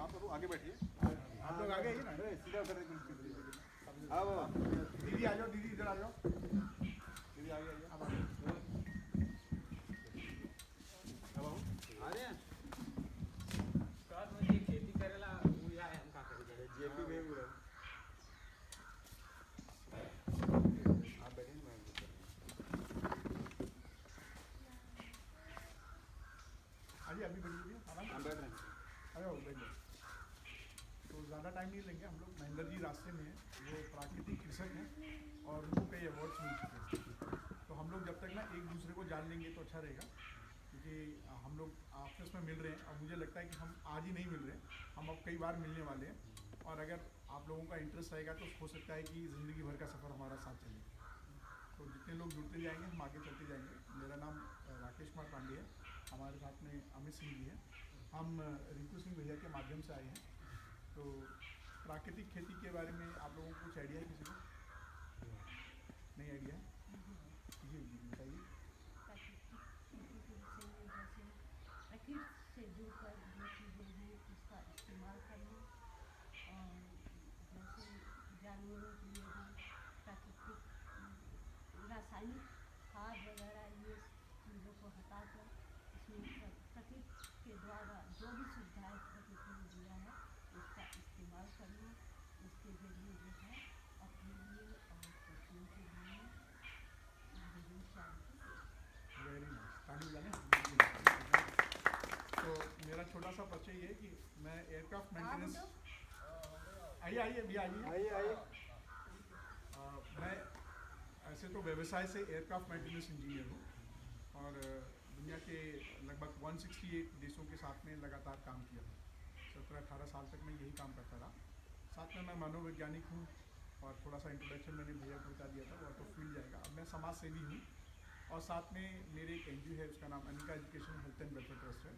आप लोग आगे बैठिए, आप लोग आगे आइए ना, सीधा उतर हाँ वो दीदी आ जाओ, दीदी इधर आ जाओ, दीदी आगे आइए, अब आ रहे हैं खेती करेला उया है हम का करे जेपी में बोला आप बैठे मैं आइए अभी बैठिए आराम हम बैठ रहे हैं अरे बैठ जाओ। तो ज़्यादा टाइम नहीं लेंगे हम लोग। महेंद्र जी रास्ते में हैं, वो प्राकृतिक कृषक हैं और उनको कई अवार्ड्स मिल चुके हैं। तो हम लोग जब तक ना एक दूसरे को जान लेंगे तो अच्छा रहेगा, क्योंकि हम लोग आपस में मिल रहे हैं और मुझे लगता है कि हम आज ही नहीं मिल रहे हैं, हम अब कई बार मिलने वाले हैं। और अगर आप लोगों का इंटरेस्ट रहेगा तो हो सकता है कि ज़िंदगी भर का सफ़र हमारा साथ चले। तो जितने लोग जुड़ते जाएंगे हम आगे चलते जाएंगे। मेरा नाम राकेश कुमार पांडे है, हमारे साथ में अमित सिंह जी हैं, हम रिंकू सिंह भैया के माध्यम से आए हैं। तो प्राकृतिक खेती के बारे में आप लोगों को कुछ आइडिया है किसी को? नहीं आइडिया है? जी जी बताइए। प्रकृति से जुड़कर जो चीज़ें हैं उसका इस्तेमाल करना, और जैसे जानवरों के लिए भी प्राकृतिक रासायनिक खाद वगैरह ये चीज़ों को हटाकर इसमें प्रकृति के द्वारा जो भी सुविधाएं प्रकृति ने दिया है उसका इस्तेमाल करना, उसके जरिए जो है अपने लिए और पशुओं के लिए जरूर चाहिए। वेरी नाइस, ताली बजाने। तो मेरा छोटा सा परिचय ये है कि मैं एयरक्राफ्ट मेंटेनेंस, आइए आइए भैया आइए आइए। मैं ऐसे तो व्यवसाय से एयरक्राफ्ट मेंटेनेंस इंजीनियर हूँ और दुनिया के लगभग 168 देशों के साथ में लगातार काम किया था। 17-18 साल तक मैं यही काम करता रहा। साथ में मैं मनोवैज्ञानिक हूँ और थोड़ा सा इंट्रोडक्शन मैंने भैया को बता दिया था, वो तो फील्ड जाएगा। अब मैं समाज सेवी हूँ और साथ में मेरे एक एनजीओ है, उसका नाम Anika education health and welfare trust है।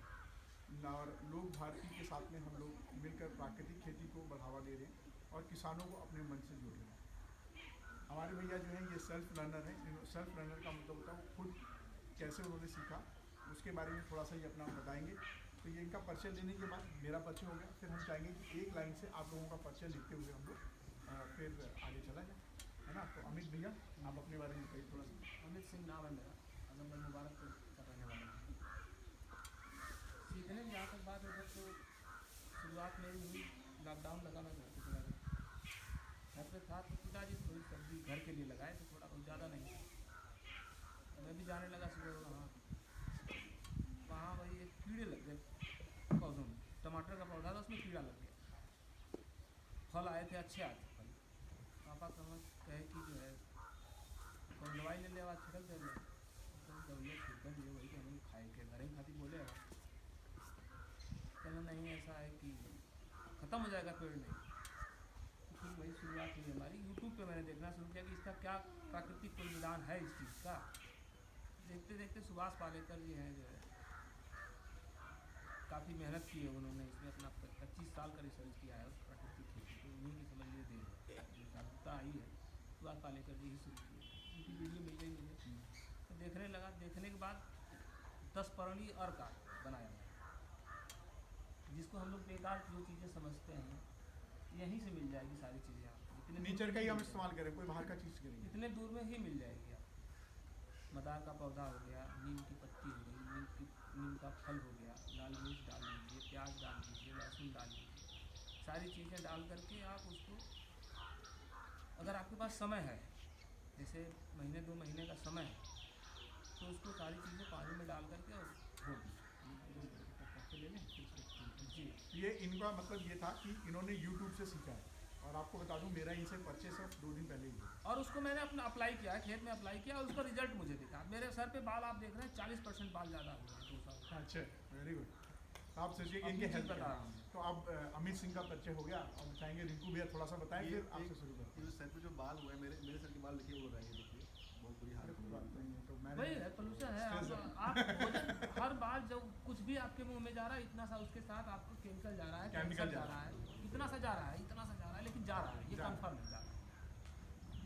और लोक भारती के साथ में हम लोग मिलकर प्राकृतिक खेती को बढ़ावा दे रहे हैं और किसानों को अपने मन से जोड़ रहे हैं। हमारे भैया जो हैं ये सेल्फ लर्नर हैं। सेल्फ लर्नर का मतलब होता है वो खुद कैसे उन्होंने सीखा, उसके बारे में थोड़ा सा ही अपना बताएंगे। तो ये इनका परिचय लेने के बाद मेरा परिचय हो गया, फिर हम चाहेंगे कि एक लाइन से आप लोगों का परिचय लिखते हुए हम लोग फिर आगे चला जाए, है ना। तो अमित भैया आप अपने बारे में बताइए थोड़ा सा। अमित सिंह नाम है मेरा, आजमगढ़ मुबारकपुर का रहने वाला हूँ। सीखने की जहाँ तक बात है तो शुरुआत मेरी हुई, लॉकडाउन लगा, मैं घर पे चला गया। घर पे था तो पिताजी थोड़ी सब्जी घर के लिए लगाए थे, थोड़ा बहुत ज़्यादा नहीं। मैं भी जाने लगा सुबह वहाँ वही एक कीड़े लग गए पौधों में। टमाटर का पौधा था, उसमें कीड़ा लग गया। फल आए थे, अच्छे आए थे फल। पापा कहे कि जो है कौन दवाई ले ले, आवाज़ छिड़क दे रहे दवाइयाँ छिड़कन ये वही कि हम खाए के घर ही खाती बोले। कहना नहीं, ऐसा है कि ख़त्म हो जाएगा पेड़ नहीं। तो फिर वही शुरुआत हुई हमारी। यूट्यूब पे मैंने देखना शुरू किया कि इसका क्या प्राकृतिक कोई निदान है इस चीज़ का। देखते देखते सुभाष पालेकर जी हैं जो है काफ़ी मेहनत की है उन्होंने, इसमें अपना 25 साल का रिसर्च किया है उस प्राकृतिक खेती को। उन्हीं की समझ लीजिए देन जागरूकता आई है, सुभाष पालेकर जी ही शुरू किए। उनकी वीडियो मिल गई मुझे तो देखने लगा। देखने के बाद 10 पर्णी अर्क बनाया मैंने, जिसको हम लोग बेकार जो चीज़ें समझते हैं यहीं से मिल जाएगी सारी चीज़ें आपको। नेचर का ही हम इस्तेमाल करें, कोई बाहर का चीज़ करेंगे, इतने दूर में ही मिल जाएगी आपको। मदार का पौधा हो गया, नीम की पत्ती हो गई, नीम का फल हो गया, लाल मिर्च डाल दीजिए, प्याज डाल दीजिए, लहसुन डाल दीजिए। सारी चीज़ें डाल करके आप उसको, अगर आपके पास समय है, जैसे महीने 2 महीने का समय है, तो उसको सारी चीज़ें पानी में डाल करके और धो दीजिए। ले लें जी, ये इनका मतलब ये था कि इन्होंने यूट्यूब से सीखा है। और आपको बता दूं मेरा इनसे परचेस सिर्फ 2 दिन पहले ही है। और उसको मैंने अपना अप्लाई किया है, खेत में अप्लाई किया और उसका रिजल्ट मुझे दिखा। मेरे सर पे बाल आप देख रहे हैं 40% बाल ज़्यादा हुए हैं 2 साल। अच्छा, वेरी गुड। तो आप सोचिए कि इनके हेल्थ बता रहा हूँ। तो अब अमित सिंह का परिचय हो गया। अब चाहेंगे रिंकू भैया थोड़ा सा बताएं, फिर आपसे शुरू करते हैं। सर पे जो बाल हुए हैं, मेरे सर के बाल देखिए वो रहेंगे, देखिए बहुत बुरी हालत कोई बात नहीं है, तो वही मैंने है, पोल्यूशन है। आप भोजन हर बार जब कुछ भी आपके मुंह में जा रहा है, इतना सा उसके साथ आपको केमिकल जा रहा है, केमिकल जा रहा है, इतना सा जा रहा है, इतना सा जा रहा है, लेकिन जा रहा है, ये कंफर्म है जा रहा है।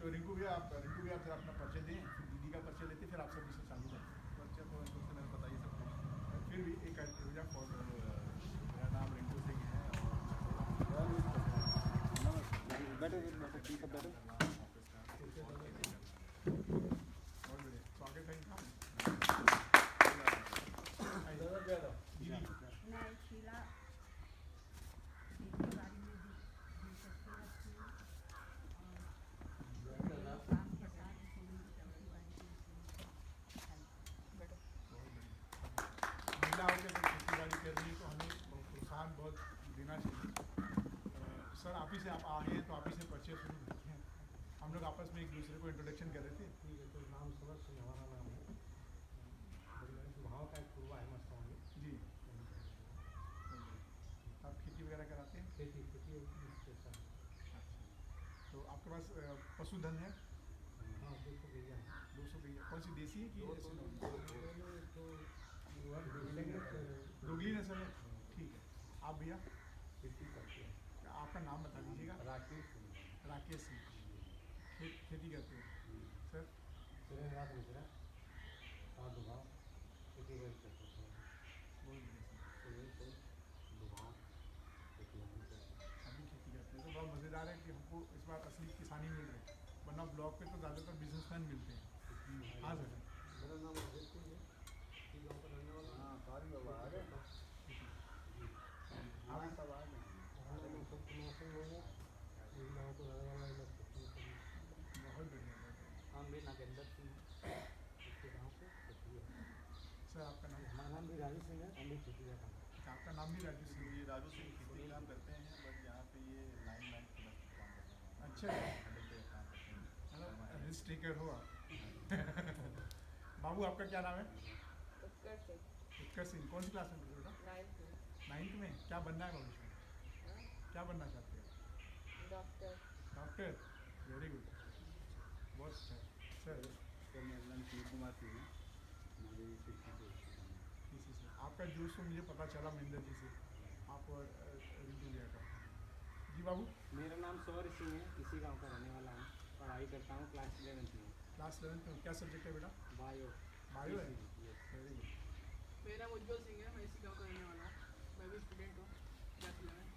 तो रिंकू भैया फिर अपना परिचय दें, फिर दीदी का परिचय लेते, फिर आप सभी से चालू करते हैं। बच्चे तो इनको से मैंने बताइए सब कुछ। फिर भी एक मेरा नाम रिंकू सिंह है और बैठो ठीक है बैठो। बहुत बढ़िया, स्वागत है इनका। दीदी मैं शीला खेती बाड़ी में भी दिलचस्पी रखती हूँ और काम के साथ थोड़ी खेती बाड़ी की महिलाओं के अगर खेती बाड़ी करनी है तो हमें प्रोत्साहन बहुत देना चाहिए। सर आप ही से आप आगे हैं तो आप ही से परिचय शुरू करते हैं। हम लोग आपस में एक दूसरे को इंट्रोडक्शन कर रहे थे। ठीक है, तो नाम समर सिंह हमारा नाम है। भाव का एक पूर्वा है मस्तान में। जी आप खेती वगैरह कराते हैं? खेती पेशा है। तो आपके पास पशुधन है? हाँ 200 गैया है। 200 गैया कौन सी देसी है कि ऐसी दोगली नस्ल है? ठीक है। आप भैया खेती करते हैं। आपका नाम बता दीजिएगा। राकेश सिंह। राकेश सिंह। खेती करते हैं सर? रात मिश्रा साधु भाव खेती करते हैं। बहुत बढ़िया सर। दुभाव खेती अभी खेती करते हैं तो बहुत मज़ेदार है कि हमको इस बार असली किसानी मिल रही है, वरना ब्लॉक पे तो ज़्यादातर बिजनेसमैन मिलते हैं। हाँ सर। मेरा नाम अजय सिंह है। इसी गाँव का रहने वाला। हाँ सारी बाबा आ गए। आप सब आ गए। सब कुमार सिंह लोग हैं। इस गाँव को रहने वाला है। बहुत बढ़िया। हम भी नागेंद्र सिंह इसके गाँव से खेती है। सर आपका नाम? हमारा नाम भी राजू सिंह है। हम भी खेती का काम। आपका नाम भी राजू सिंह? ये राजू सिंह खेती काम करते हैं, बट यहाँ पे ये लाइन प्लस काम करते हैं। अच्छा अड्डे पे काम करते हैं। मतलब रिस्क टेकर हो आप। बाबू आपका क्या नाम है? उत्कर्ष सिंह। कौन सी क्लास में पढ़ते हो बेटा? 9th में। क्या बनना है भविष्य में? क्या बनना चाहते हो? डॉक्टर। वेरी गुड, बहुत अच्छा। सर मेरा नाम सुनील कुमार सिंह है। हमारी शिक्षा से इसी से आपका जोश तो मुझे पता चला महेंद्र जी से, आप और रिंटू भैया का। जी बाबू? मेरा नाम सौर्य सिंह है, इसी गांव का रहने वाला हूँ। पढ़ाई करता हूँ, क्लास 11th में। क्लास 11th में। क्या सब्जेक्ट है बेटा? बायो। बायो है? Yes. Very good. मेरा उज्जवल सिंह है, मैं इसी गाँव का रहने वाला हूँ। मैं भी स्टूडेंट हूँ, क्लास 11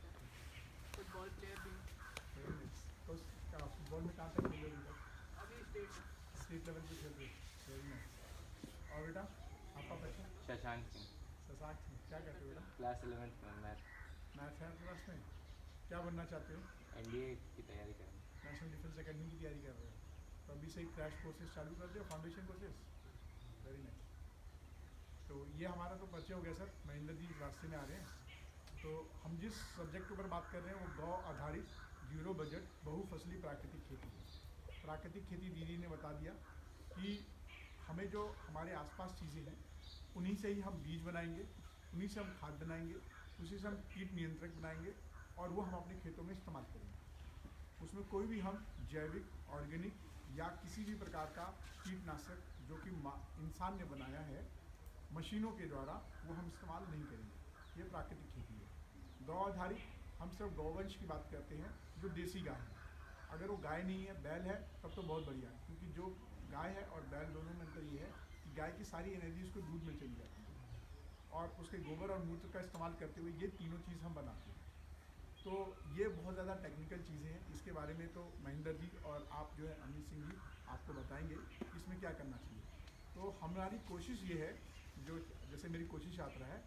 फुटबॉल प्लेयर भी हूँ। Very nice. तो फुटबॉल में कहाँ तक खेल रहे हो? अभी स्टेट लेवल पे खेल रहे हो? Very nice. और बेटा आपका बच्चा? शशांक सिंह, शशांक सिंह। क्या करते हो बेटा? क्लास 11th में। मैथ मैथ है क्लास में। क्या बनना चाहते हो? NDA की तैयारी करें। नेशनल डिफेंस अकेडमी की तैयारी कर रहे हो? तो अभी से ही क्रैश कोर्सेज चालू कर दिया, फाउंडेशन कोर्सेज। Very nice. तो ये हमारा तो परिचय हो गया सर। महेंद्र जी इस रास्ते में आ रहे हैं। तो हम जिस सब्जेक्ट के ऊपर बात कर रहे हैं वो गौ आधारित जीरो बजट बहुफसली प्राकृतिक खेती है। प्राकृतिक खेती दीदी ने बता दिया कि हमें जो हमारे आसपास चीज़ें हैं उन्हीं से ही हम बीज बनाएंगे, उन्हीं से हम खाद बनाएंगे, उसी से हम कीट नियंत्रक बनाएंगे और वो हम अपने खेतों में इस्तेमाल करेंगे। उसमें कोई भी हम जैविक, ऑर्गेनिक या किसी भी प्रकार का कीटनाशक जो कि इंसान ने बनाया है मशीनों के द्वारा, वो हम इस्तेमाल नहीं करेंगे। ये प्राकृतिक खेती है। गौ आधारित हम सिर्फ गौवंश की बात करते हैं, जो देसी गाय है। अगर वो गाय नहीं है, बैल है, तब तो बहुत बढ़िया है, क्योंकि जो गाय है और बैल दोनों में अंतर ये है कि गाय की सारी एनर्जी उसको दूध में चली जाती है और उसके गोबर और मूत्र का इस्तेमाल करते हुए ये तीनों चीज़ हम बनाते हैं। तो ये बहुत ज़्यादा टेक्निकल चीज़ें हैं। इसके बारे में तो महेंद्र जी और आप जो है अमित सिंह जी आपको बताएंगे इसमें क्या करना चाहिए। तो हमारी कोशिश ये है, जो जैसे मेरी कोशिश यात्रा है,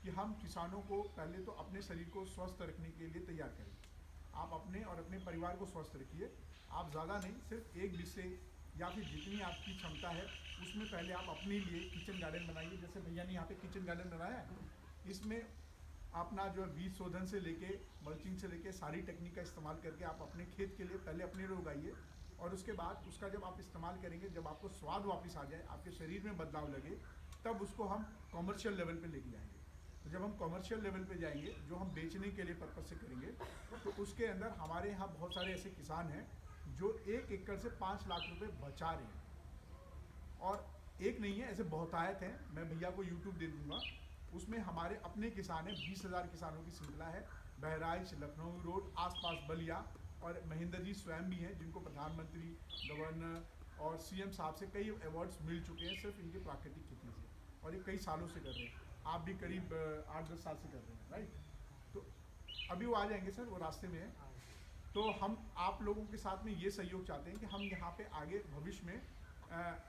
कि हम किसानों को पहले तो अपने शरीर को स्वस्थ रखने के लिए तैयार करें। आप अपने और अपने परिवार को स्वस्थ रखिए। आप ज़्यादा नहीं, सिर्फ एक विषय या फिर जितनी आपकी क्षमता है उसमें पहले आप अपने लिए किचन गार्डन बनाइए। जैसे भैया ने यहाँ पे किचन गार्डन बनाया है, इसमें अपना जो बीज शोधन से लेके मल्चिंग से लेके सारी टेक्निक का इस्तेमाल करके आप अपने खेत के लिए पहले अपने लिए उगाइए और उसके बाद उसका जब आप इस्तेमाल करेंगे, जब आपको स्वाद वापस आ जाए, आपके शरीर में बदलाव लगे, तब उसको हम कॉमर्शियल लेवल पे लेके जाएंगे। तो जब हम कॉमर्शियल लेवल पे जाएंगे, जो हम बेचने के लिए पर्पज से करेंगे, तो उसके अंदर हमारे यहाँ बहुत सारे ऐसे किसान हैं जो 1 एकड़ से 5 लाख रुपए बचा रहे हैं। और एक नहीं है, ऐसे बहुतायत हैं। मैं भैया को यूट्यूब दे दूंगा, उसमें हमारे अपने किसान हैं। 20,000 किसानों की श्रृंखला है। बहराइच, लखनऊ रोड, आसपास बलिया, और महेंद्र जी स्वयं भी हैं जिनको प्रधानमंत्री, गवर्नर और CM साहब से कई अवार्ड्स मिल चुके हैं सिर्फ इनकी प्राकृतिक खेती से, और ये कई सालों से कर रहे हैं। आप भी करीब 8-10 साल से कर रहे हैं, राइट? तो अभी वो आ जाएंगे सर, वो रास्ते में है। तो हम आप लोगों के साथ में ये सहयोग चाहते हैं कि हम यहाँ पे आगे भविष्य में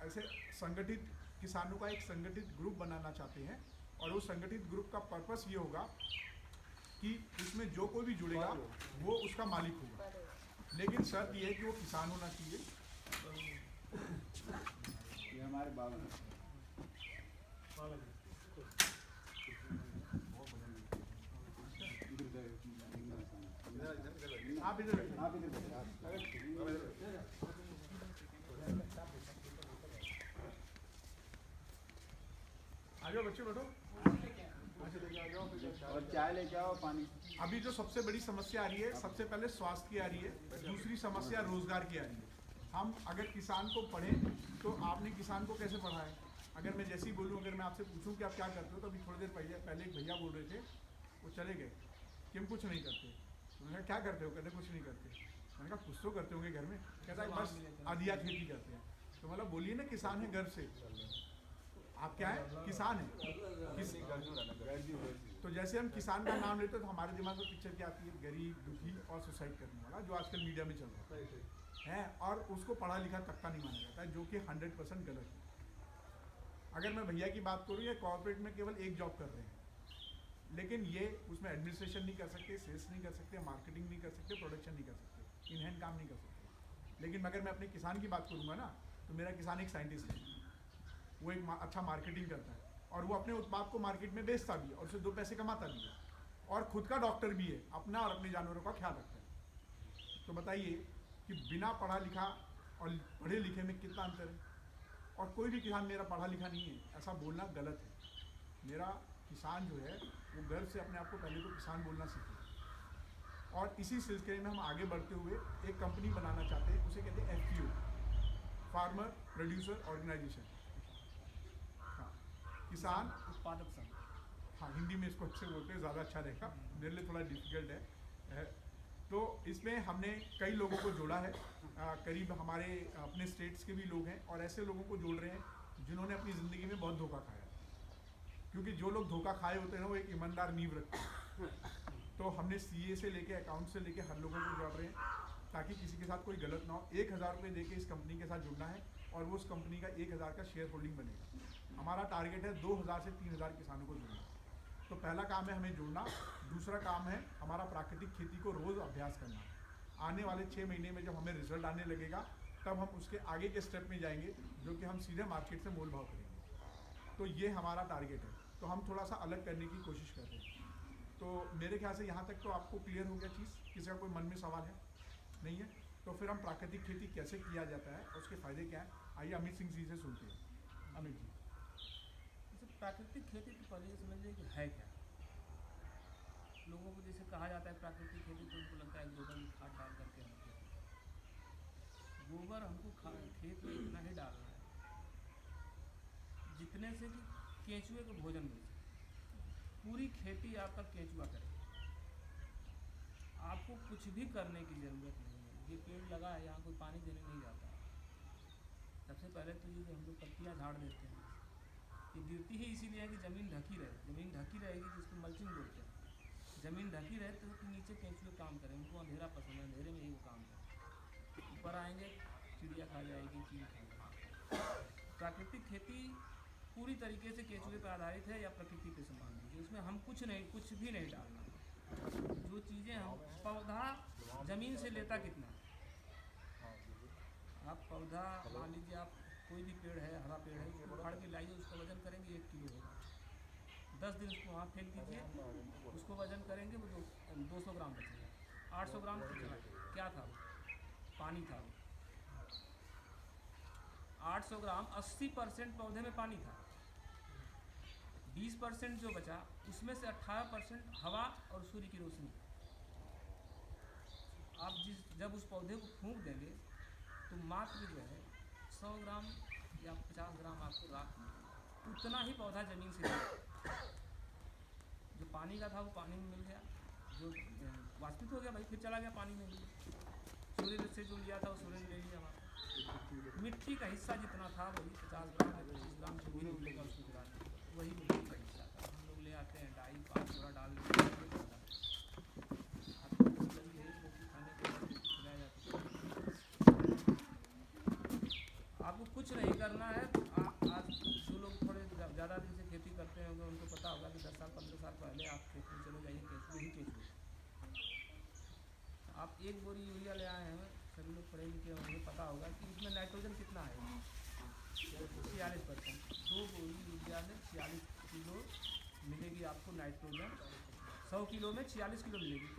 ऐसे संगठित किसानों का एक संगठित ग्रुप बनाना चाहते हैं, और वो संगठित ग्रुप का पर्पस ये होगा कि इसमें जो कोई भी जुड़ेगा वो उसका मालिक होगा, लेकिन शर्त ये है कि वो किसान होना चाहिए। ये हमारे बाबा हैं। आप इधर बैठिए। आप इधर बैठो, आप। आ जाओ बच्चे, बैठो। और चाय लेके आओ, पानी। अभी जो सबसे बड़ी समस्या आ रही है, सबसे पहले स्वास्थ्य की आ रही है, दूसरी समस्या रोजगार की आ रही है। हम अगर किसान को पढ़ें तो आपने किसान को कैसे पढ़ा है? अगर मैं जैसे ही बोलूँ, अगर मैं आपसे पूछूं कि आप क्या करते हो, तो अभी थोड़ी देर पहले एक भैया बोल रहे थे, वो चले गए कि हम कुछ नहीं करते। तो मैंने कहा क्या करते हो? कहते कुछ नहीं करते। मैंने कहा कुछ तो करते होंगे घर में। कहता है बस आधिया खेती करते हैं। तो मतलब बोलिए ना, किसान है घर से, आप क्या है? किसान है। तो जैसे हम किसान का नाम लेते हैं तो हमारे दिमाग में पिक्चर क्या आती है? गरीब, दुखी और सुसाइड करने वाला, जो आजकल मीडिया में चल रहा है, और उसको पढ़ा लिखा तबका नहीं माना जाता है, जो कि 100% गलत है। अगर मैं भैया की बात करूँ, ये कॉर्पोरेट में केवल एक जॉब कर रहे हैं, लेकिन ये उसमें एडमिनिस्ट्रेशन नहीं कर सकते, सेल्स नहीं कर सकते, मार्केटिंग नहीं कर सकते, प्रोडक्शन नहीं कर सकते, इन हैंड काम नहीं कर सकते। लेकिन अगर मैं अपने किसान की बात करूँगा ना, तो मेरा किसान एक साइंटिस्ट है, वो एक अच्छा मार्केटिंग करता है, और वो अपने उत्पाद को मार्केट में बेचता भी है, और उससे 2 पैसे कमाता भी है, और खुद का डॉक्टर भी है, अपना और अपने जानवरों का ख्याल रखता है। तो बताइए कि बिना पढ़ा लिखा और पढ़े लिखे में कितना अंतर है? और कोई भी किसान मेरा पढ़ा लिखा नहीं है, ऐसा बोलना गलत है। मेरा किसान जो है वो गर्व से अपने आप को पहले तो किसान बोलना सीखे, और इसी सिलसिले में हम आगे बढ़ते हुए एक कंपनी बनाना चाहते हैं, उसे कहते हैं FPO, फार्मर प्रोड्यूसर ऑर्गेनाइजेशन। हाँ, किसान उत्पादक संघ। हाँ, हिंदी में इसको अच्छे बोलते हैं, ज़्यादा अच्छा रहेगा, मेरे लिए थोड़ा डिफिकल्ट है। तो इसमें हमने कई लोगों को जोड़ा है, करीब हमारे अपने स्टेट्स के भी लोग हैं, और ऐसे लोगों को जोड़ रहे हैं जिन्होंने अपनी ज़िंदगी में बहुत धोखा खाया, क्योंकि जो लोग धोखा खाए होते हैं वो एक ईमानदार नींव रखते हैं। तो हमने CA से लेके अकाउंट से लेके हर लोगों को जोड़ रहे हैं, ताकि किसी के साथ कोई गलत ना हो। 1000 रुपये दे के इस कंपनी के साथ जुड़ना है, और वो उस कंपनी का 1000 का शेयर होल्डिंग बनेगा। हमारा टारगेट है 2000 से 3000 किसानों को जोड़ना। तो पहला काम है हमें जोड़ना, दूसरा काम है हमारा प्राकृतिक खेती को रोज़ अभ्यास करना। आने वाले 6 महीने में जब हमें रिजल्ट आने लगेगा, तब हम उसके आगे के स्टेप में जाएंगे, जो कि हम सीधे मार्केट से मोल भाव करेंगे। तो ये हमारा टारगेट है। तो हम थोड़ा सा अलग करने की कोशिश कर रहे हैं। तो मेरे ख्याल से यहाँ तक तो आपको क्लियर हो गया चीज़, किसी का कोई मन में सवाल है? नहीं है? तो फिर हम प्राकृतिक खेती कैसे किया जाता है, उसके फ़ायदे क्या हैं, आइए अमित सिंह जी से सुनते हैं। अमित जी। जैसे प्राकृतिक खेती तो पहले ये समझिए कि है क्या। लोगों को जैसे कहा जाता है प्राकृतिक खेती, तो उनको लगता है गोबर की खाद डाल करके हम खेती। गोबर हमको खेत में इतना ही डालना है जितने से कि केंचुए को भोजन मिल सके। पूरी खेती आपका केंचुआ करे, आपको कुछ भी करने की ज़रूरत नहीं है। ये पेड़ लगा है, यहाँ कोई पानी देने नहीं जाता। सबसे पहले तो ये जो हम लोग पत्तियाँ झाड़ देते हैं, ये गिरती ही इसीलिए है कि ज़मीन ढकी रहे। ज़मीन ढकी रहेगी जिसको मल्चिंग बोलते हैं। ज़मीन ढकी रहे तो नीचे केंचुए काम करें, उनको अंधेरा पसंद है, अंधेरे में ही वो काम करें। ऊपर आएंगे, चिड़िया खा जाएगी, चीज़ खा जाएगी। प्राकृतिक खेती पूरी तरीके से केंचुए पर आधारित है, या प्रकृति पे समान लीजिए। उसमें हम कुछ भी नहीं डालना। जो चीज़ें हम पौधा ज़मीन से लेता कितना, आप पौधा मान लीजिए, आप कोई भी पेड़ है, हरा पेड़ है, उसको उखाड़ के लाइए, उसका वजन करेंगे 1 किलो होगा। 10 दिन उसको वहाँ फेंक दीजिए, उसको वजन करेंगे वो 200 ग्राम बचेगा। 800 ग्राम क्या था? पानी था। 800 ग्राम 80% पौधे में पानी था। 20% जो बचा, उसमें से 18% हवा और सूर्य की रोशनी। आप जब उस पौधे को फूंक देंगे तो मात्र जो है 100 ग्राम या 50 ग्राम आपको राख, उतना ही पौधा ज़मीन से मिलेगा। जो पानी का था वो पानी में मिल गया, जो वाष्पित हो गया भाई, फिर चला गया पानी में। सूर्य से जो लिया था वो सूर्य ने ले लिया हमारा। मिट्टी का हिस्सा जितना था वही 50 ग्राम या 25 ग्राम जो भी निकलेगा उसको गिरा दें, वही मिट्टी का हिस्सा था। हम लोग ले आते हैं, डाई 5 बोरा डाल देते हैं। आपको खाने के होंगे उनको पता होगा कि 10 साल 15 साल पहले आप खेत में चले जाइए, केंचुए ही केंचुए। आप एक बोरी यूरिया ले आए हैं, सभी लोग पढ़े लिखे होंगे, पता होगा कि इसमें नाइट्रोजन कितना है, 46%। 2 बोरी यूरिया में 46 किलो मिलेगी आपको नाइट्रोजन, 100 किलो में 46 किलो मिलेगी।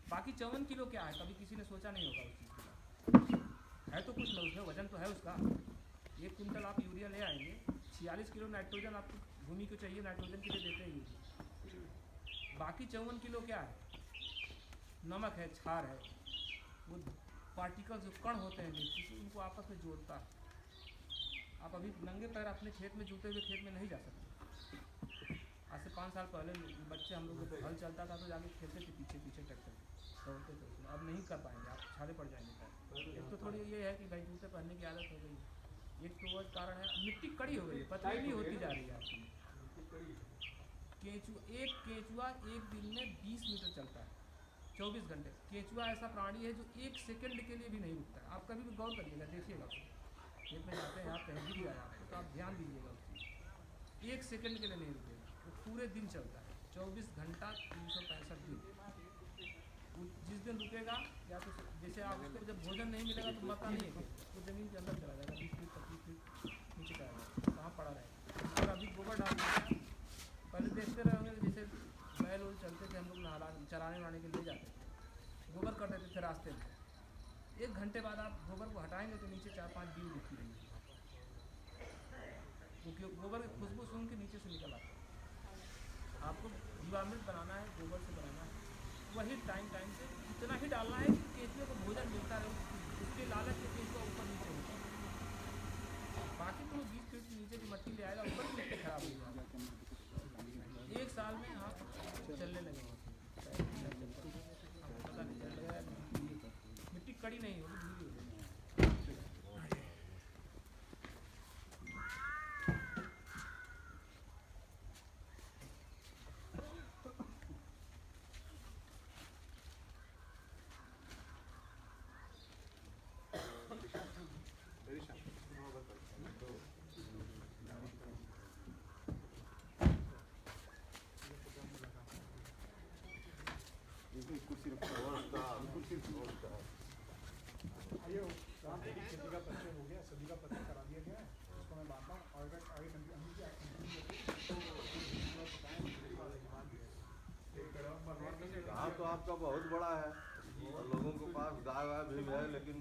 बाकी 54 किलो क्या है, कभी किसी ने सोचा नहीं होगा उस चीज़ का। है तो कुछ ना उसमें, वजन तो है उसका। 1 कुंटल आप यूरिया ले आएंगे, 46 किलो नाइट्रोजन आपको भूमि को चाहिए, नाइट्रोजन के लिए देते हैं यूरिया। बाकी 54 किलो क्या है, नमक है, क्षार है, वो पार्टिकल जो कण होते हैं मिट्टी के, उनको आपस में जोड़ता है। आप अभी नंगे पैर अपने खेत में, जूते हुए खेत में नहीं जा सकते। आज से 5 साल पहले बच्चे हम लोग जब हल चलता था तो जाके खेलते थे पीछे पीछे ट्रैक्टर के, दौड़ते थे उसमें। अब नहीं कर पाएंगे, आप छाले पड़ जाएंगे पैर। एक तो थोड़ी ये है कि भाई जूते पहनने की आदत हो गई है, एक तो वो कारण है, मिट्टी कड़ी हो गई है, पतली होती जा रही है आपकी। एक केंचुआ एक दिन में 20 मीटर चलता है, 24 घंटे। केंचुआ ऐसा प्राणी है जो 1 सेकंड के लिए भी नहीं रुकता है। आप कभी भी गौर करिएगा, देखिएगा, खेत में जाते हैं आप, कहीं भी आए आपको, तो आप ध्यान दीजिएगा उस चीज़। 1 सेकंड के लिए नहीं रुकेगा, वो पूरे दिन चलता है, 24 घंटा 365 दिन। वो जिस दिन रुकेगा, या तो जैसे आप उसको जब भोजन नहीं मिलेगा तो मरता नहीं है, वो ज़मीन के अंदर चला जाएगा, 20 फीट 25 फीट नीचे चला जाएगा, वहाँ पड़ा रहेगा। और अभी गोबर डाल दिया, पहले देखते रहे होंगे जैसे बैल वैल चलते थे, हम लोग नहला चराने वाने के लिए जाते थे, गोबर कर देते थे रास्ते में। 1 घंटे बाद आप गोबर को हटाएंगे तो नीचे 4-5 बीज दिखती रहेंगी, क्योंकि गोबर की खुशबू सूंघ के नीचे से निकल आता है। आपको जीवामृत बनाना है, गोबर से बनाना है, वही टाइम टाइम से इतना ही डालना है कि केंचुए को भोजन मिलता रहे, उसके लालच से केंचुआ ऊपर नीचे होता है। बाकी तो 20 फीट नीचे की मट्टी ले आएगा, ऊपर की मिट्टी खराब हो जाएगा। 1 साल में आप चलने लगेंगे, पता नहीं चलेगा, मिट्टी कड़ी नहीं होगी, ढीली हो जाएगी। आइए, काम मेरी खेती का परिचय हो गया, सभी का परिचय करा दिया गया है, उसको मैं बांटता हूँ। और अगर आगे काम तो आपका बहुत बड़ा है और लोगों के पास गाय वाय भी है, लेकिन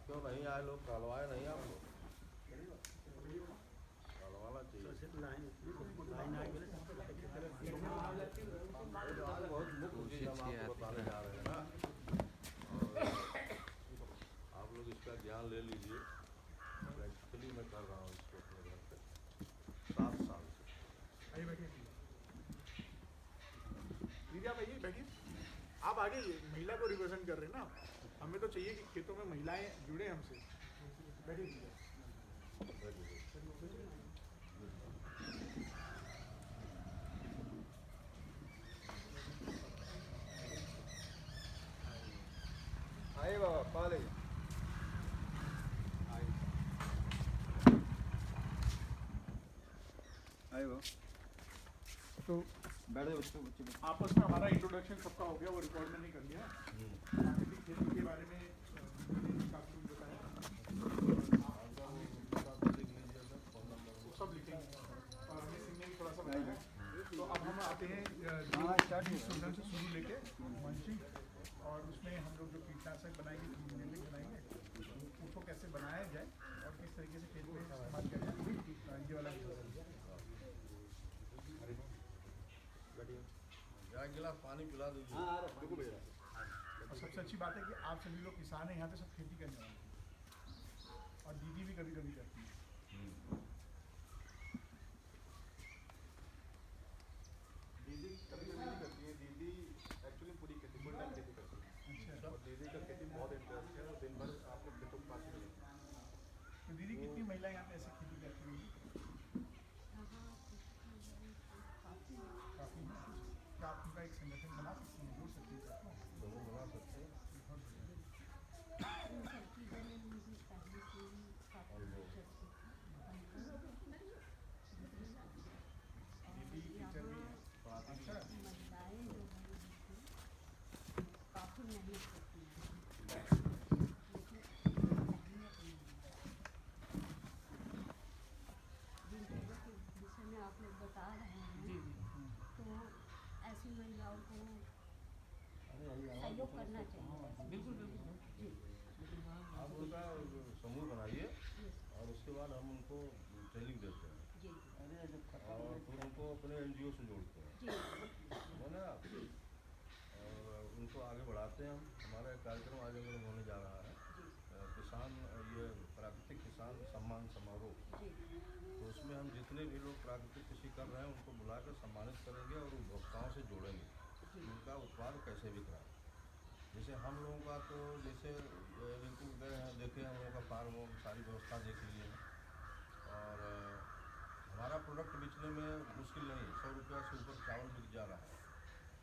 क्यों नहीं आए लोग, कहलवाए नहीं आपको, कहलवाना चाहिए। बहुत मुख्य चीज़ हम आपको बताने जा रहे हैं ना, और आप लोग इसका ज्ञान ले लीजिए। प्रैक्टिकली मैं कर रहा हूँ इसको अपने घर पे 7 साल से। आइए बैठिए दीदी, आप आइए बैठिए। आप आगे महिला को रिप्रेजेंट कर रहे हैं ना, हमें तो चाहिए कि खेतों में महिलाएं जुड़े हमसे। बैठिए दीदी। आइए बाबा, पाले आइए बाबा, तो बैठे बच्चे बच्चे। आपस में हमारा इंट्रोडक्शन सबका हो गया, वो रिकॉर्ड में नहीं कर लिया। प्राकृतिक खेती के बारे में काफ़ी कुछ बताया, वो सब लिखेंगे और हमें सिंगने भी थोड़ा सा बताया। तो अब हम आते हैं शोधन से शुरू लेके मंचिंग, और उसमें हम लोग जो कीटनाशक बनाएंगे, बनाएंगे, उसको कैसे बनाया जाए और किस तरीके से खेत में इस्तेमाल किया जाए, ये वाला एक गिलास पानी पिला दीजिए। और सबसे अच्छी बात है कि आप सभी लोग किसान हैं, यहाँ पे सब खेती करने वाले हैं, और दीदी भी कभी कभी करती है। दीदी कभी कभी नहीं करती है, दीदी एक्चुअली पूरी खेती फुल टाइम खेती करती है। अच्छा, और दीदी का खेती बहुत इंटरेस्ट है, और दिन भर आपको खेतों के पास ही मिलेंगे। तो दीदी कितनी महिलाएं यहाँ पे ऐसे खेती करती होंगी? काफ़ी है। क्या आप उनका एक संगठन बना सकती हैं, जोड़ सकती हैं सबको? बना सकते हैं। बहुत बढ़िया। इन सब चीज़ों में मुझे पहले से ही काफ़ी इंटरेस्ट थी। दीदी मेहनत करती हैं, लेकिन अहमियत नहीं है। दिनचर्या के विषय में आप लोग बता रहे जी हैं, जी तो ऐसी महिलाओं को सहयोग करना चाहिए। बिल्कुल बिल्कुल। जी लेकिन आप उनका समूह बनाइए यस और उसके बाद हम उनको ट्रेनिंग देते हैं जी और फिर उनको अपने NGO से जोड़ते हैं, जी है ना आप? और उनको आगे बढ़ाते हैं हम। हमारा एक कार्यक्रम आज अगर होने जा रहा है किसान, ये प्राकृतिक किसान सम्मान समारोह, जी तो उसमें हम जितने भी लोग प्राकृतिक कृषि कर रहे हैं उनको बुलाकर सम्मानित करेंगे और उपभोक्ताओं से जोड़ेंगे कि उनका उत्पाद कैसे बिक रहा है। जैसे हम लोगों का तो जैसे रिंकू गए हैं, देखे हम लोगों का फार्म, सारी व्यवस्था देख लिए हैं और हमारा प्रोडक्ट बेचने में मुश्किल नहीं, 100 रुपया से ऊपर चावल बिक जा रहा है,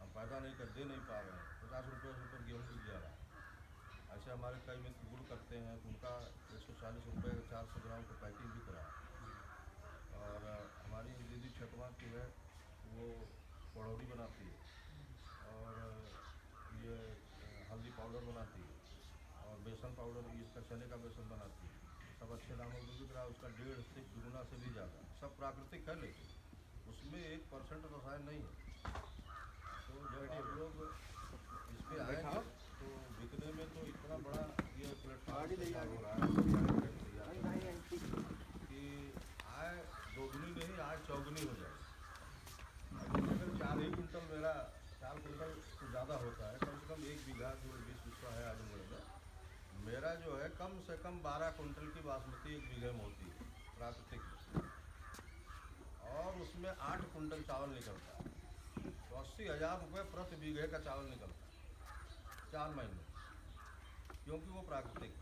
हम पैदा नहीं कर दे नहीं पा रहे हैं, 50 रुपये से ऊपर गेहूँ बिक जा रहा है। ऐसे हमारे कई मित्र गुड़ करते हैं तो उनका 140 रुपये 400 ग्राम का पैकिंग बिक रहा है। और हमारी दीदी छतवा की है, वो पड़ौरी बनाती है और ये हल्दी पाउडर बनाती है और बेसन पाउडर, इसका चने का बेसन बनाती है, सब अच्छे दामों में बिक रहा है। उसका 1.5 से दुगुना से भी ज़्यादा, सब प्राकृतिक है लेकिन उसमें 1% रसायन नहीं है। तो जब आप लोग इस पर आएंगे तो बिकने में तो इतना बड़ा ये प्लेटफॉर्म तैयार हो रहा है कि आय दोगुनी नहीं, आय चौगुनी हो जाए। अगर 4 ही कुंटल, मेरा 4 कुंटल तो ज़्यादा होता है, कम से कम 1 बीघा जो 20 बिस्वा है आजमगढ़ में, मेरा जो है कम से कम 12 कुंटल की बासमती 1 बीघे में होती है प्राकृतिक में, और उसमें 8 कुंटल चावल निकलता है, तो 80,000 रुपये प्रति बीघे का चावल निकलता है 4 महीने, क्योंकि वो प्राकृतिक है।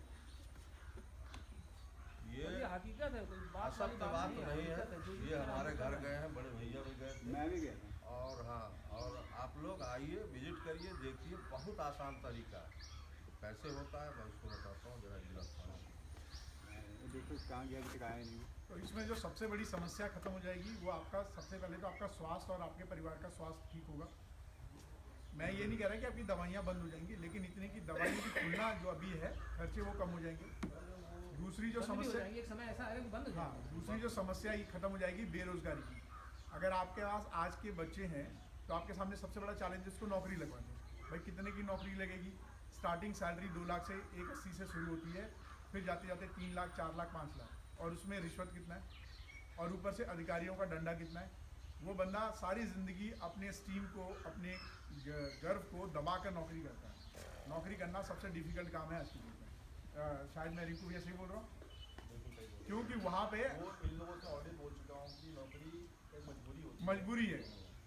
ये हकीकत है, कोई बात वाली असत्य बात नहीं है, हकीकत जो ये हमारे घर गए हैं, बड़े भैया भी गए थे, मैं भी गया था। और हाँ, और आप लोग आइए, विजिट करिए, देखिए, बहुत आसान तरीका है। कैसे होता है मैं उसको बताता हूँ, जरा गिरफ्तार देखो कहाँ गया अभी तक आया नहीं। तो इसमें जो सबसे बड़ी समस्या खत्म हो जाएगी वो आपका, सबसे पहले तो आपका स्वास्थ्य और आपके परिवार का स्वास्थ्य ठीक होगा। मैं ये नहीं कह रहा कि आपकी दवाइयाँ बंद हो जाएंगी, लेकिन इतने की दवाइयों की तुलना जो अभी है, खर्चे वो कम हो जाएंगे। दूसरी जो समस्या, एक समय ऐसा आएगा कि बंद हो हाँ, जाएगा। दूसरी जो समस्या ये खत्म हो जाएगी बेरोजगारी की। अगर आपके पास आज के बच्चे हैं तो आपके सामने सबसे बड़ा चैलेंज है इसको नौकरी लगवा दें। भाई कितने की नौकरी लगेगी? स्टार्टिंग सैलरी 2 लाख से 1,80 से शुरू होती है, फिर जाते जाते 3 लाख, 4 लाख, 5 लाख, और उसमें रिश्वत कितना है, और ऊपर से अधिकारियों का डंडा कितना है। वो बंदा सारी ज़िंदगी अपने स्टीम को, अपने गर्व को दबा कर नौकरी करता है। नौकरी करना सबसे डिफ़िकल्ट काम है आज की डेट में। शायद मैं रिंकू भैया सही बोल रहा हूँ, क्योंकि वहाँ पे वो इन लोगों से ऑलरेडी बोल चुका हूँ कि नौकरी एक मजबूरी होती है मजबूरी है,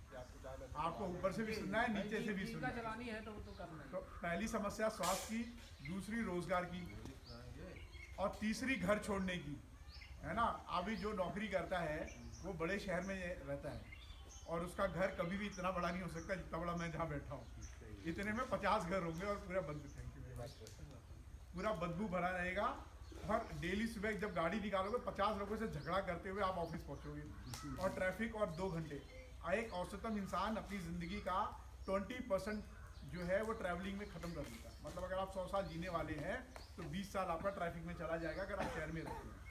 कि आपको चाहे आपको ऊपर से भी सुनना है, नीचे से भी जीविका सुनना है। चलानी है तो करना तो पहली समस्या स्वास्थ्य की, दूसरी रोजगार की, कराएंगे। और तीसरी घर छोड़ने की, है ना। अभी जो नौकरी करता है वो बड़े शहर में रहता है और उसका घर कभी भी इतना बड़ा नहीं हो सकता जितना बड़ा मैं जहाँ बैठा हूँ। इतने में 50 घर होंगे और पूरा बदबू, थैंक यू, पूरा बदबू भरा रहेगा। और डेली सुबह जब गाड़ी निकालोगे 50 लोगों से झगड़ा करते हुए आप ऑफिस पहुँचोगे, और ट्रैफिक और 2 घंटे। एक औसतन इंसान अपनी ज़िंदगी का 20% जो है वो ट्रैवलिंग में ख़त्म कर देता है। मतलब अगर आप 100 साल जीने वाले हैं तो 20 साल आपका ट्रैफिक में चला जाएगा अगर आप शहर में रहते हैं,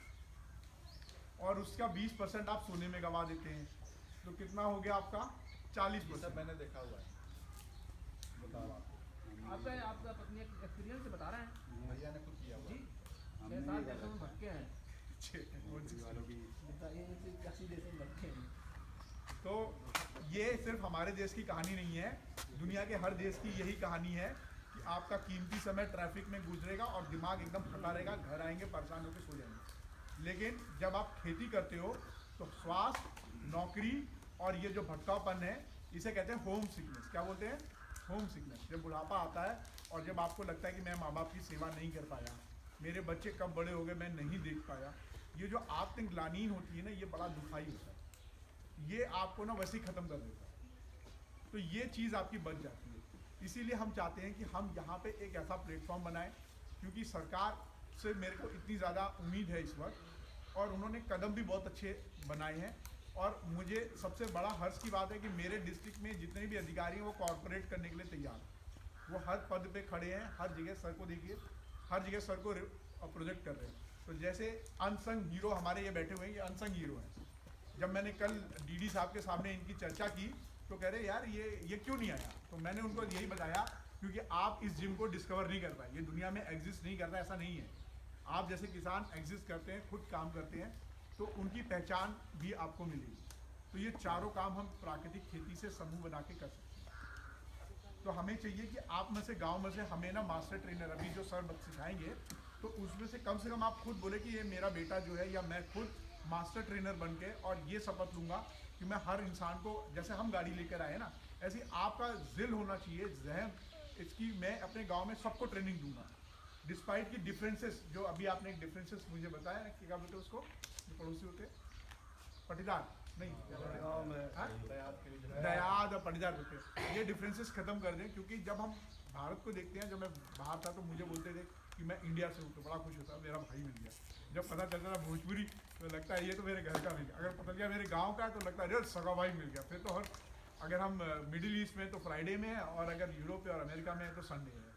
और उसका 20% आप सोने में गंवा देते हैं, तो कितना हो गया आपका? 40%। मैंने देखा हुआ है, बताओ आप। आपका अपने एक्सपीरियंस से बता रहे हैं भैया ने खुद किया हुआ जी। है। 6 साल देशों में भटके हैं, वालों की बताइए 80 देशों में भटके हैं। तो ये सिर्फ हमारे देश की कहानी नहीं है, दुनिया के हर देश की यही कहानी है कि आपका कीमती समय ट्रैफिक में गुजरेगा और दिमाग एकदम फटा रहेगा, घर आएंगे परेशान होकर सो जाएंगे। लेकिन जब आप खेती करते हो तो स्वास्थ्य, नौकरी और ये जो भटकापन है इसे कहते हैं होम सिकनेस। क्या बोलते हैं? Home sickness. जब बुढ़ापा आता है और जब आपको लगता है कि मैं माँ बाप की सेवा नहीं कर पाया, मेरे बच्चे कब बड़े हो गए मैं नहीं देख पाया, ये जो आत्मग्लानि होती है ना, ये बड़ा दुखाई होता है। ये आपको ना वैसे ही ख़त्म कर देता है, तो ये चीज़ आपकी बच जाती है। इसीलिए हम चाहते हैं कि हम यहाँ पे एक ऐसा प्लेटफॉर्म बनाएं, क्योंकि सरकार से मेरे को इतनी ज़्यादा उम्मीद है इस वक्त, और उन्होंने कदम भी बहुत अच्छे बनाए हैं। और मुझे सबसे बड़ा हर्ष की बात है कि मेरे डिस्ट्रिक्ट में जितने भी अधिकारी हैं वो कॉर्पोरेट करने के लिए तैयार हैं। वो हर पद पे खड़े हैं, हर जगह सर को देखिए, हर जगह सर को प्रोजेक्ट कर रहे हैं। तो जैसे अनसंग हीरो हमारे ये बैठे हुए हैं, ये अनसंग हीरो हैं। जब मैंने कल डीडी साहब के सामने इनकी चर्चा की तो कह रहे यार ये क्यों नहीं आया, तो मैंने उनको यही बताया क्योंकि आप इस जिम को डिस्कवर नहीं कर पाए, ये दुनिया में एग्जिस्ट नहीं करता, ऐसा नहीं है। आप जैसे किसान एग्जिस्ट करते हैं, खुद काम करते हैं, तो उनकी पहचान भी आपको मिलेगी। तो ये चारों काम हम प्राकृतिक खेती से समूह बना के कर सकते हैं। तो हमें चाहिए कि आप में से गांव में से हमें ना मास्टर ट्रेनर अभी जो सर सिखाएंगे, तो उसमें से कम आप खुद बोले कि ये मेरा बेटा जो है, या मैं खुद मास्टर ट्रेनर बन के और ये शपथ लूँगा कि मैं हर इंसान को, जैसे हम गाड़ी लेकर आए ना, ऐसे ही आपका दिल होना चाहिए, जहन इसकी, मैं अपने गांव में सबको ट्रेनिंग दूंगा डिस्पाइट की डिफरेंसेस। जो अभी आपने एक डिफरेंसेस मुझे बताया कि क्या बोलते हैं उसको, जो पड़ोसी होते पटीदार नहीं, दयाद और पटीदार बोलते हैं, ये डिफरेंसेस खत्म कर दें। क्योंकि जब हम भारत को देखते हैं, जब मैं बाहर था तो मुझे बोलते थे कि मैं इंडिया से हूँ, तो बड़ा खुश होता, मेरा भाई मिल गया। जब पता चलता था भोजपुरी तो लगता है ये तो मेरे घर का मिल गया, अगर पता चला मेरे गांव का है तो लगता है अरे सगा भाई मिल गया। फिर तो हर, अगर हम मिडिल ईस्ट में तो फ्राइडे में है, और अगर यूरोप और अमेरिका में है तो संडे है।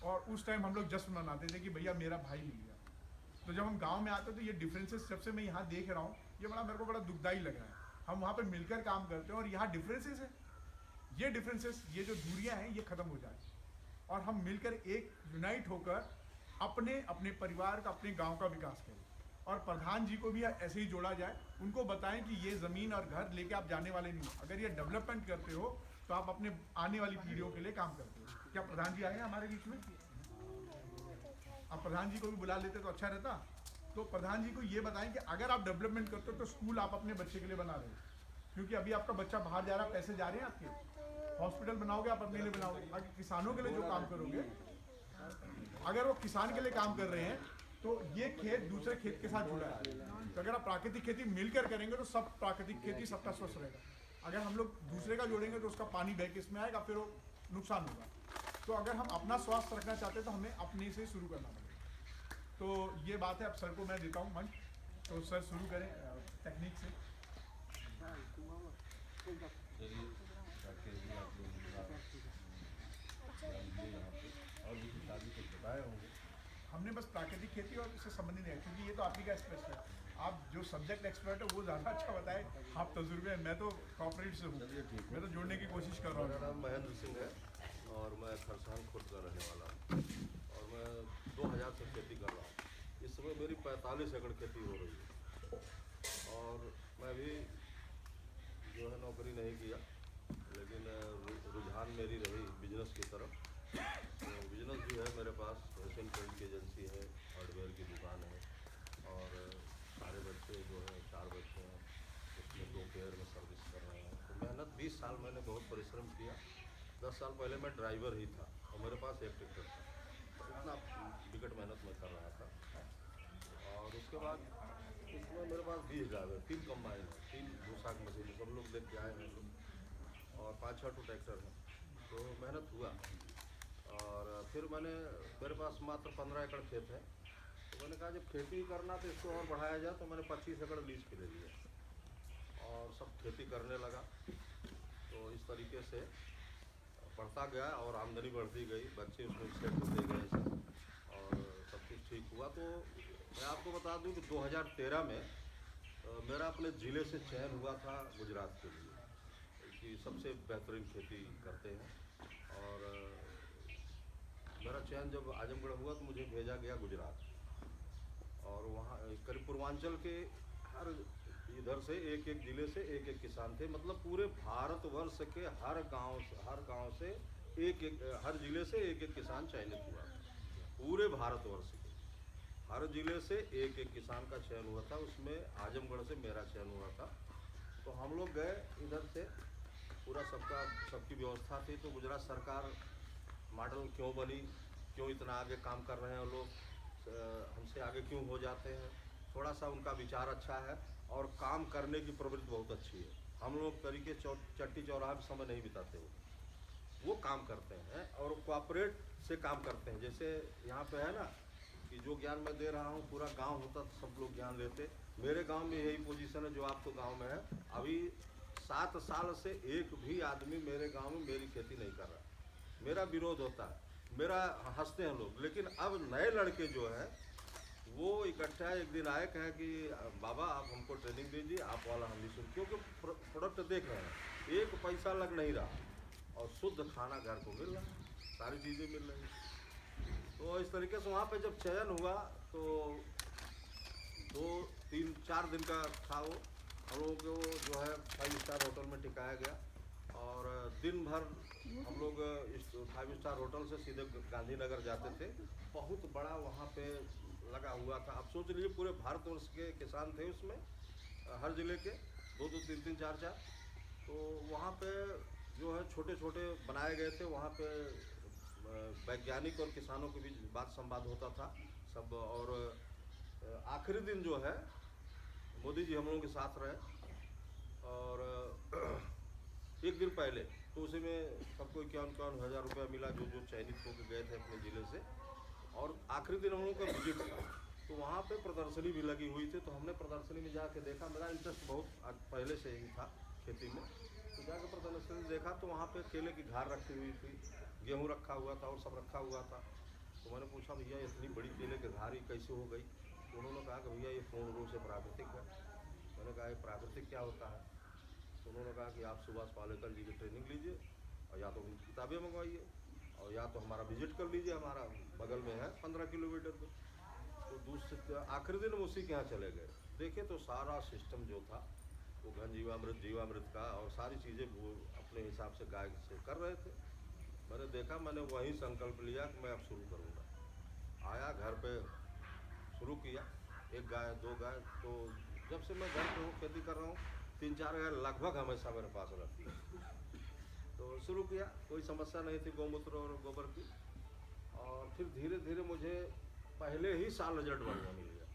और उस टाइम हम लोग जश्न मनाते थे कि भैया मेरा भाई मिल गया। तो जब हम गांव में आते तो ये डिफरेंसेस जब से मैं यहाँ देख रहा हूँ, ये मेरे को बड़ा दुखदाई लग रहा है। हम वहाँ पे मिलकर काम करते हैं और यहाँ डिफरेंसेस है, ये डिफरेंसेस, ये जो दूरियाँ हैं ये खत्म हो जाए और हम मिलकर एक यूनाइट होकर अपने अपने परिवार का, अपने गाँव का विकास करें। और प्रधान जी को भी ऐसे ही जोड़ा जाए, उनको बताएं कि ये ज़मीन और घर लेके आप जाने वाले नहीं हो। अगर ये डेवलपमेंट करते हो तो आप अपने आने वाली पीढ़ियों के लिए काम करते हो। क्या प्रधान जी आए हैं हमारे बीच में? आप प्रधान जी को भी बुला लेते तो अच्छा रहता। तो प्रधान जी को ये बताएं कि अगर आप डेवलपमेंट करते हो तो स्कूल आप अपने बच्चे के लिए बना रहे हो, क्योंकि अभी आपका बच्चा बाहर जा रहा है, पैसे जा रहे हैं आपके। हॉस्पिटल बनाओगे आप अपने लिए बनाओगे। अगर किसानों के लिए जो काम करोगे, अगर वो किसान के लिए काम कर रहे हैं तो ये खेत दूसरे खेत के साथ जुड़ा है। तो अगर आप प्राकृतिक खेती मिलकर करेंगे तो सब प्राकृतिक खेती सबका स्वस्थ रहेगा। अगर हम लोग दूसरे का जोड़ेंगे तो उसका पानी बह के इसमें आएगा, फिर वो नुकसान होगा। तो अगर हम अपना स्वास्थ्य रखना चाहते हैं तो हमें अपने से शुरू करना पड़ेगा। तो ये बात है। अब सर को मैं देता हूँ मंच, तो सर शुरू करें टेक्निक से। चलिए राकेश जी, आप लोग और भी कुछ आगे कुछ बताए होंगे। हमने बस प्राकृतिक खेती और इससे संबंधित है, क्योंकि ये तो आप ही का एक्सपर्ट है। आप जो सब्जेक्ट एक्सपर्ट है वो ज़्यादा अच्छा बताए, आप तजुर्बे हैं, मैं तो कॉर्पोरेट से हूँ, चलिए ठीक है। मैं तो जोड़ने की कोशिश कर रहा मेरा हूँ। नाम महेंद्र सिंह है और मैं खरसान खुर्द का रहने वाला हूँ और मैं 2000 से खेती कर रहा हूँ। इस समय मेरी 45 एकड़ खेती हो रही है और मैं भी जो है नौकरी नहीं किया, लेकिन रुझान मेरी रही बिजनेस की तरफ। तो बिजनेस भी है मेरे पास, एशियन पेंट की एजेंसी है, हार्डवेयर की दुकान है और सारे बच्चे जो है 4 बच्चे हैं, उसमें 2 पेयर में सर्विस कर रहे हैं। तो मेहनत 20 साल मैंने बहुत परिश्रम किया। 10 साल पहले मैं ड्राइवर ही था और मेरे पास एक ट्रैक्टर था, तो इतना विकट मेहनत मैं कर रहा था। और उसके बाद इसमें मेरे पास 20 ड्राइवर, 3 कंबाइन है, 3 भूसा की मशीन, सब लोग देख के आए हैं लोग, और 5-6 ट्रैक्टर हैं। तो मेहनत हुआ और फिर मेरे पास मात्र 15 एकड़ खेत है। तो मैंने कहा जब खेती करना तो इसको और बढ़ाया जाए, तो मैंने 25 एकड़ लीज पे ले लिया और सब खेती करने लगा। तो इस तरीके से बढ़ता गया और आमदनी बढ़ती गई, बच्चे उसमें सेट होते गए सब और सब कुछ ठीक हुआ। तो मैं आपको बता दूं कि 2013 में मेरा अपने ज़िले से चयन हुआ था गुजरात के लिए कि सबसे बेहतरीन खेती करते हैं। और मेरा चयन जब आजमगढ़ हुआ तो मुझे भेजा गया गुजरात और वहाँ करीब पूर्वांचल के हर इधर से एक ज़िले से एक किसान थे। मतलब पूरे भारतवर्ष के हर गांव से हर ज़िले से एक किसान चयनित हुआ। पूरे भारतवर्ष के हर ज़िले से एक किसान का चयन हुआ था, उसमें आजमगढ़ से मेरा चयन हुआ था। तो हम लोग गए इधर से, पूरा सबकी व्यवस्था थी। तो गुजरात सरकार मॉडल क्यों बनी, क्यों इतना आगे काम कर रहे हैं लोग, हमसे आगे क्यों हो जाते हैं, थोड़ा सा उनका विचार अच्छा है और काम करने की प्रवृत्ति बहुत अच्छी है। हम लोग तरीके चट्टी चौराहा पे समय नहीं बिताते, वो काम करते हैं और कोऑपरेट से काम करते हैं। जैसे यहाँ पे है ना कि जो ज्ञान मैं दे रहा हूँ पूरा गांव होता तो सब लोग ज्ञान लेते। मेरे गांव में यही पोजीशन है जो आपको गांव में है। अभी 7 साल से एक भी आदमी मेरे गांव में मेरी खेती नहीं कर रहा। मेरा विरोध होता है, मेरा हंसते हैं लोग। लेकिन अब नए लड़के जो हैं वो इकट्ठा एक दिन आए, कहे कि बाबा आप हमको ट्रेनिंग दीजिए, आप वाला हम निःशुल्क, क्योंकि प्रोडक्ट देख रहे हैं, एक पैसा लग नहीं रहा और शुद्ध खाना घर को मिल रहा है, सारी चीज़ें मिल रही हैं। तो इस तरीके से वहाँ पे जब चयन हुआ तो 2-3-4 दिन का था वो। हम लोगों को जो है 5 स्टार होटल में टिकाया गया और दिन भर हम लोग इस 5 स्टार होटल से सीधे गांधीनगर जाते थे। बहुत बड़ा वहाँ पे लगा हुआ था। आप सोच लीजिए पूरे भारतवर्ष के किसान थे उसमें, हर ज़िले के 2-2, 3-3, 4-4। तो वहाँ पे जो है छोटे छोटे बनाए गए थे। वहाँ पे वैज्ञानिक और किसानों के बीच बात संवाद होता था सब। और आखिरी दिन जो है मोदी जी हम लोगों के साथ रहे और एक दिन पहले तो उसी में सबको 51 हज़ार रुपया मिला जो जो चयनित होकर गए थे अपने ज़िले से। और आखिरी दिन हम लोगों का विजिट था तो वहाँ पे प्रदर्शनी भी लगी हुई थी। तो हमने प्रदर्शनी में जाके देखा, मेरा इंटरेस्ट बहुत पहले से ही था खेती में। तो जाकर प्रदर्शनी देखा तो वहाँ पे केले की घार रखी हुई थी, गेहूँ रखा हुआ था और सब रखा हुआ था। तो मैंने पूछा भैया इतनी बड़ी केले की घार ही कैसे हो गई? तो उन्होंने कहा कि भैया ये पूर्ण रूप से प्राकृतिक है। मैंने कहा ये प्राकृतिक क्या होता है? तो उन्होंने कहा कि आप सुभाष पालेकर जी की ट्रेनिंग लीजिए और या तो उनकी किताबें मंगवाइए और या तो हमारा विजिट कर लीजिए, हमारा बगल में है 15 किलोमीटर पे। तो दूसरे आखिरी दिन हम उसी के यहाँ चले गए। देखे तो सारा सिस्टम जो था वो घन जीवामृत का और सारी चीज़ें वो अपने हिसाब से गाय से कर रहे थे। मैंने देखा, मैंने वही संकल्प लिया कि मैं अब शुरू करूँगा। आया घर पे शुरू किया, 1 गाय 2 गाय। तो जब से मैं घर पे हूँ खेती कर रहा हूँ 3-4 गाय लगभग हमेशा मेरे पास रहती है। तो शुरू किया, कोई समस्या नहीं थी गौमूत्र और गोबर की। और फिर धीरे धीरे मुझे पहले ही साल रिजल्ट बढ़िया मिल गया।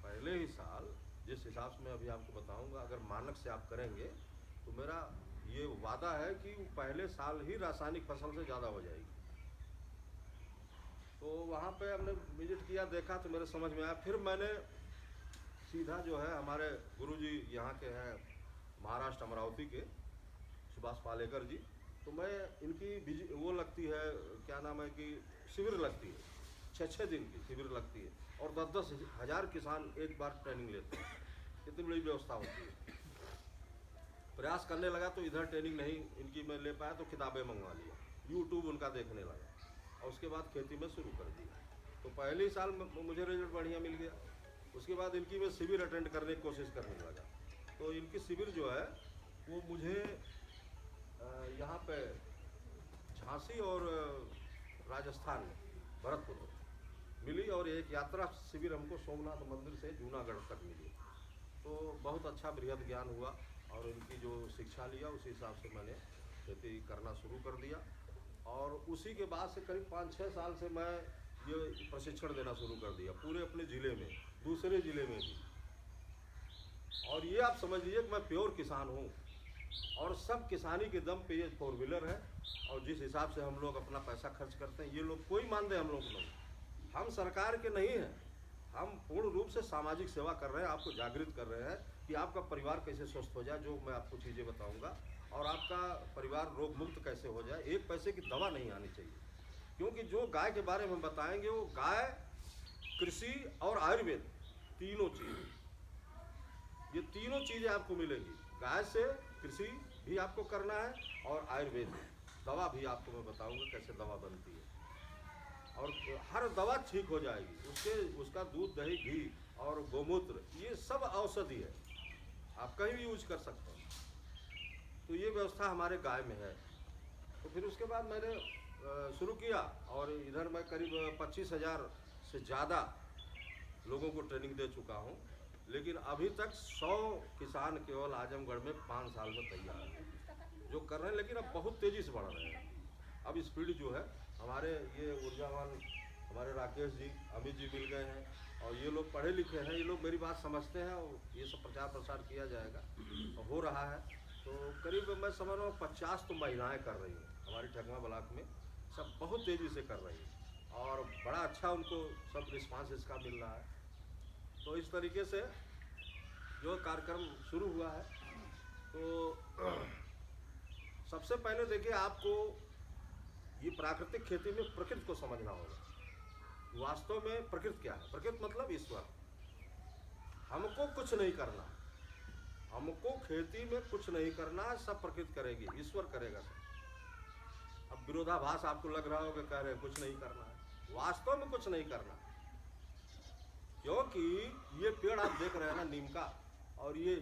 पहले ही साल जिस हिसाब से मैं अभी आपको बताऊंगा, अगर मानक से आप करेंगे तो मेरा ये वादा है कि पहले साल ही रासायनिक फसल से ज़्यादा हो जाएगी। तो वहाँ पे हमने विजिट किया, देखा तो मेरे समझ में आया। फिर मैंने सीधा जो है हमारे गुरुजी यहाँ के हैं महाराष्ट्र अमरावती के सुभाष पालेकर जी, तो मैं इनकी वो लगती है, क्या नाम है कि शिविर लगती है, 6-6 दिन की शिविर लगती है और 10-10 हज़ार किसान एक बार ट्रेनिंग लेते हैं। इतनी बड़ी व्यवस्था होती है। प्रयास करने लगा तो इधर ट्रेनिंग नहीं इनकी मैं ले पाया तो किताबें मंगवा लिया, यूट्यूब उनका देखने लगा और उसके बाद खेती में शुरू कर दिया। तो पहले ही साल मुझे रिजल्ट बढ़िया मिल गया। उसके बाद इनकी मैं शिविर अटेंड करने की कोशिश करने लगा। तो इनकी शिविर जो है वो मुझे यहाँ पे झांसी और राजस्थान में भरतपुर में मिली और एक यात्रा शिविर हमको सोमनाथ मंदिर से जूनागढ़ तक मिली। तो बहुत अच्छा बृहद ज्ञान हुआ और इनकी जो शिक्षा लिया उसी हिसाब से मैंने खेती करना शुरू कर दिया। और उसी के बाद से करीब 5-6 साल से मैं ये प्रशिक्षण देना शुरू कर दिया पूरे अपने ज़िले में, दूसरे ज़िले में भी। और ये आप समझ लीजिए कि मैं प्योर किसान हूँ और सब किसानी के दम पे ये 4 व्हीलर है। और जिस हिसाब से हम लोग अपना पैसा खर्च करते हैं, ये लोग कोई मानदेय हम लोग नहीं, हम सरकार के नहीं हैं, हम पूर्ण रूप से सामाजिक सेवा कर रहे हैं। आपको जागृत कर रहे हैं कि आपका परिवार कैसे स्वस्थ हो जाए, जो मैं आपको चीज़ें बताऊंगा, और आपका परिवार रोग मुक्त कैसे हो जाए। एक पैसे की दवा नहीं आनी चाहिए, क्योंकि जो गाय के बारे में बताएंगे वो गाय, कृषि और आयुर्वेद तीनों चीज़, ये तीनों चीज़ें आपको मिलेंगी। गाय से कृषि भी आपको करना है और आयुर्वेद दवा भी आपको मैं बताऊंगा कैसे दवा बनती है। और हर दवा ठीक हो जाएगी। उसका दूध, दही, घी और गोमूत्र ये सब औषधि है, आप कहीं भी यूज कर सकते हो। तो ये व्यवस्था हमारे गाय में है। तो फिर उसके बाद मैंने शुरू किया और इधर मैं करीब 25,000 से ज़्यादा लोगों को ट्रेनिंग दे चुका हूँ। लेकिन अभी तक 100 किसान केवल आजमगढ़ में 5 साल में तैयार हैं जो कर रहे हैं। लेकिन अब बहुत तेज़ी से बढ़ रहे हैं। अब स्पीड जो है हमारे ये ऊर्जावान हमारे राकेश जी, अमित जी मिल गए हैं और ये लोग पढ़े लिखे हैं, ये लोग मेरी बात समझते हैं और ये सब प्रचार प्रसार किया जाएगा और हो रहा है। तो करीब मैं समझ रहा हूँ 50 तो महिलाएँ कर रही हैं हमारी ठगवा ब्लॉक में, सब बहुत तेज़ी से कर रही हैं और बड़ा अच्छा उनको सब रिस्पांस इसका मिल रहा है। तो इस तरीके से जो कार्यक्रम शुरू हुआ है, तो सबसे पहले देखिए आपको ये प्राकृतिक खेती में प्रकृति को समझना होगा। वास्तव में प्रकृति क्या है? प्रकृति मतलब ईश्वर। हमको कुछ नहीं करना, हमको खेती में कुछ नहीं करना, सब प्रकृति करेगी, ईश्वर करेगा सब। अब विरोधाभास आपको लग रहा होगा, कह रहे कुछ नहीं करना है, वास्तव में कुछ नहीं करना, क्योंकि ये पेड़ आप देख रहे हैं ना नीम का, और ये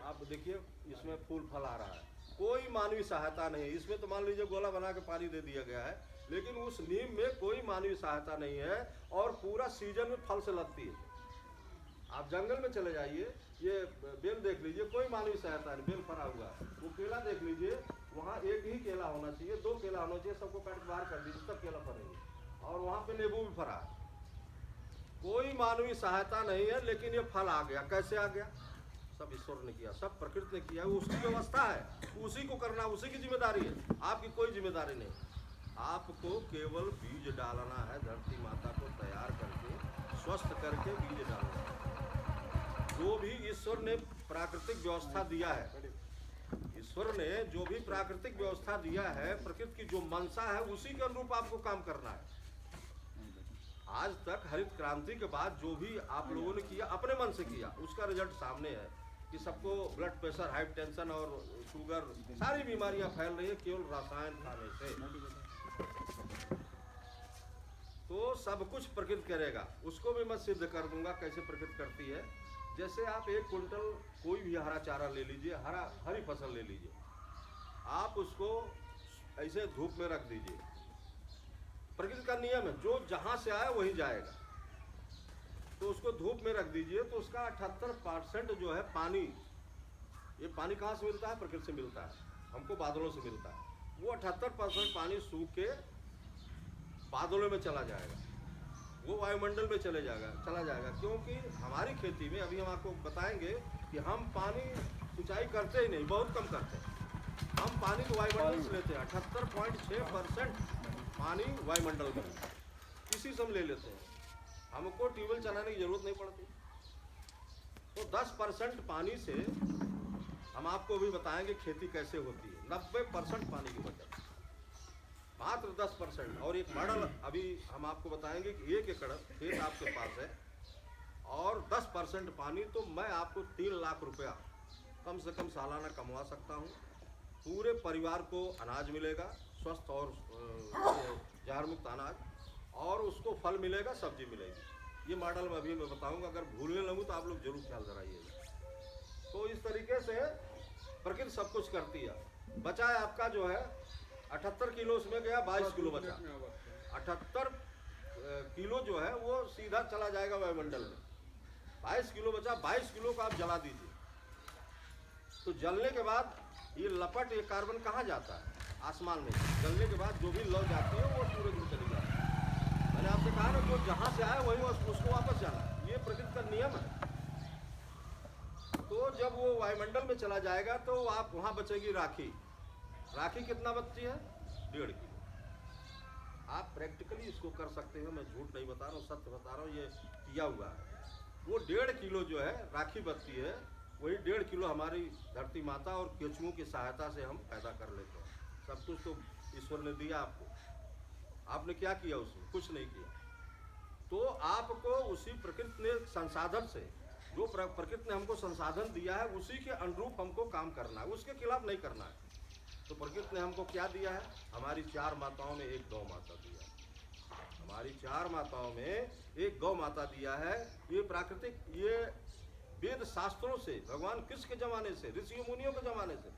आप देखिए इसमें फूल फल आ रहा है, कोई मानवीय सहायता नहीं है इसमें। तो मान लीजिए गोला बना के पानी दे दिया गया है, लेकिन उस नीम में कोई मानवीय सहायता नहीं है, और पूरा सीजन में फल से लगती है। आप जंगल में चले जाइए, ये बेल देख लीजिए, कोई मानवीय सहायता नहीं, बेल फरा हुआ है। वो केला देख लीजिए, वहाँ एक ही केला होना चाहिए, 2 केला होना चाहिए, सबको काट के बाहर कर दीजिए तब केला फरेंगे, और वहाँ पे नींबू भी फरा है। कोई मानवीय सहायता नहीं है, लेकिन ये फल आ गया। कैसे आ गया? सब ईश्वर ने किया, सब प्रकृति ने किया, उसकी व्यवस्था है, उसी को करना, उसी की जिम्मेदारी है, आपकी कोई जिम्मेदारी नहीं। आपको केवल बीज डालना है, धरती माता को तैयार करके स्वस्थ करके बीज डालना है। जो भी ईश्वर ने प्राकृतिक व्यवस्था दिया है, ईश्वर ने जो भी प्राकृतिक व्यवस्था दिया है, प्रकृति की जो मंशा है उसी के अनुरूप आपको काम करना है। आज तक हरित क्रांति के बाद जो भी आप लोगों ने किया, अपने मन से किया, उसका रिजल्ट सामने है कि सबको ब्लड प्रेशर, हाई टेंशन और शुगर, सारी बीमारियां फैल रही है केवल रसायन खाने से। तो सब कुछ प्रकृति करेगा, उसको भी मैं सिद्ध कर दूंगा कैसे प्रकृति करती है। जैसे आप 1 कुंटल कोई भी हरा चारा ले लीजिए, हरी फसल ले लीजिए, आप उसको ऐसे धूप में रख दीजिए। प्रकृति का नियम है, जो जहाँ से आया वहीं जाएगा। तो उसको धूप में रख दीजिए, तो उसका 78% जो है पानी, ये पानी कहाँ से मिलता है? प्रकृति से मिलता है, हमको बादलों से मिलता है। वो 78% पानी सूख के बादलों में चला जाएगा, वो वायुमंडल में चला जाएगा। क्योंकि हमारी खेती में, अभी हम आपको बताएंगे कि हम पानी सिंचाई करते ही नहीं, बहुत कम करते हैं। हम पानी तो वायुमंडल से लेते हैं, 78.6% पानी वायुमंडल में इसी से हम ले लेते हैं, हमको ट्यूबवेल चलाने की जरूरत नहीं पड़ती। तो 10% पानी से हम आपको भी बताएंगे खेती कैसे होती है। 90% पानी की बचत, मात्र 10%। और एक मॉडल अभी हम आपको बताएंगे कि 1 एकड़ खेत आपके पास है और 10% पानी, तो मैं आपको 3 लाख रुपया कम से कम सालाना कमवा सकता हूँ। पूरे परिवार को अनाज मिलेगा, स्वस्थ और जहर मुक्त अनाज, और उसको फल मिलेगा, सब्जी मिलेगी। ये मॉडल में अभी मैं बताऊंगा, अगर भूलने लगूँ तो आप लोग जरूर ख्याल कराइएगा। तो इस तरीके से प्रकृति सब कुछ करती है। बचा है आपका जो है 78 किलो, उसमें गया 22 किलो बचा। 78 किलो जो है वो सीधा चला जाएगा वायुमंडल में, 22 किलो बचा। 22 किलो को आप जला दीजिए, तो जलने के बाद ये लपट, ये कार्बन कहाँ जाता है? आसमान में। जलने के बाद जो भी लौ जाती है वो सूरज में चली जाती है। मैंने आपसे कहा ना, जो जहाँ से आया वहीं उसको वापस जाना, ये प्रकृति का नियम है। तो जब वो वायुमंडल में चला जाएगा तो आप वहाँ बचेगी राखी। राखी कितना बचती है? 1.5 किलो। आप प्रैक्टिकली इसको कर सकते हैं, मैं झूठ नहीं बता रहा हूँ, सत्य बता रहा हूँ, ये किया हुआ है। वो 1.5 किलो जो है राखी बचती है, वही 1.5 किलो हमारी धरती माता और केंचुओं की सहायता से हम पैदा कर लेते हैं। सब कुछ तो ईश्वर ने दिया आपको, आपने क्या किया उसमें? कुछ नहीं किया। तो आपको उसी प्रकृति ने संसाधन से, जो प्रकृति ने हमको संसाधन दिया है, उसी के अनुरूप हमको काम करना है, उसके खिलाफ नहीं करना है। तो प्रकृति ने हमको क्या दिया है? हमारी 4 माताओं में एक गौ माता दिया है। हमारी 4 माताओं में एक गौ माता दिया है। ये प्राकृतिक, ये वेद शास्त्रों से, भगवान कृष्ण के ज़माने से, ऋषियों मुनियों के ज़माने से,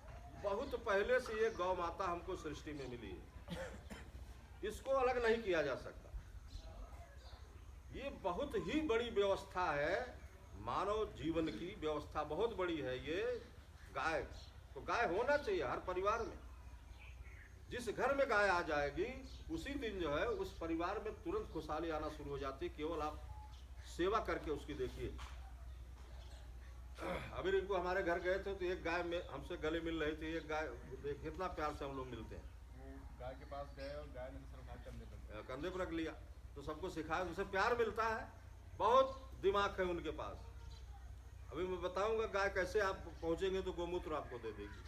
बहुत पहले से ये गौ माता हमको सृष्टि में मिली है। इसको अलग नहीं किया जा सकता। ये बहुत ही बड़ी व्यवस्था है, मानव जीवन की व्यवस्था बहुत बड़ी है। ये गाय, तो गाय होना चाहिए हर परिवार में। जिस घर में गाय आ जाएगी, उसी दिन जो है उस परिवार में तुरंत खुशहाली आना शुरू हो जाती है। केवल आप सेवा करके उसकी देखिए। अभी इनको हमारे घर गए थे तो एक गाय में हमसे गले मिल रही थी। एक गाय, कितना प्यार से हम लोग मिलते हैं। गाय के पास गए और गाय ने सर उठा कंधे पर रख लिया, तो सबको सिखाया, उनसे प्यार मिलता है। बहुत दिमाग है उनके पास। अभी मैं बताऊंगा गाय कैसे आप पहुंचेंगे तो गोमूत्र आपको दे देगी।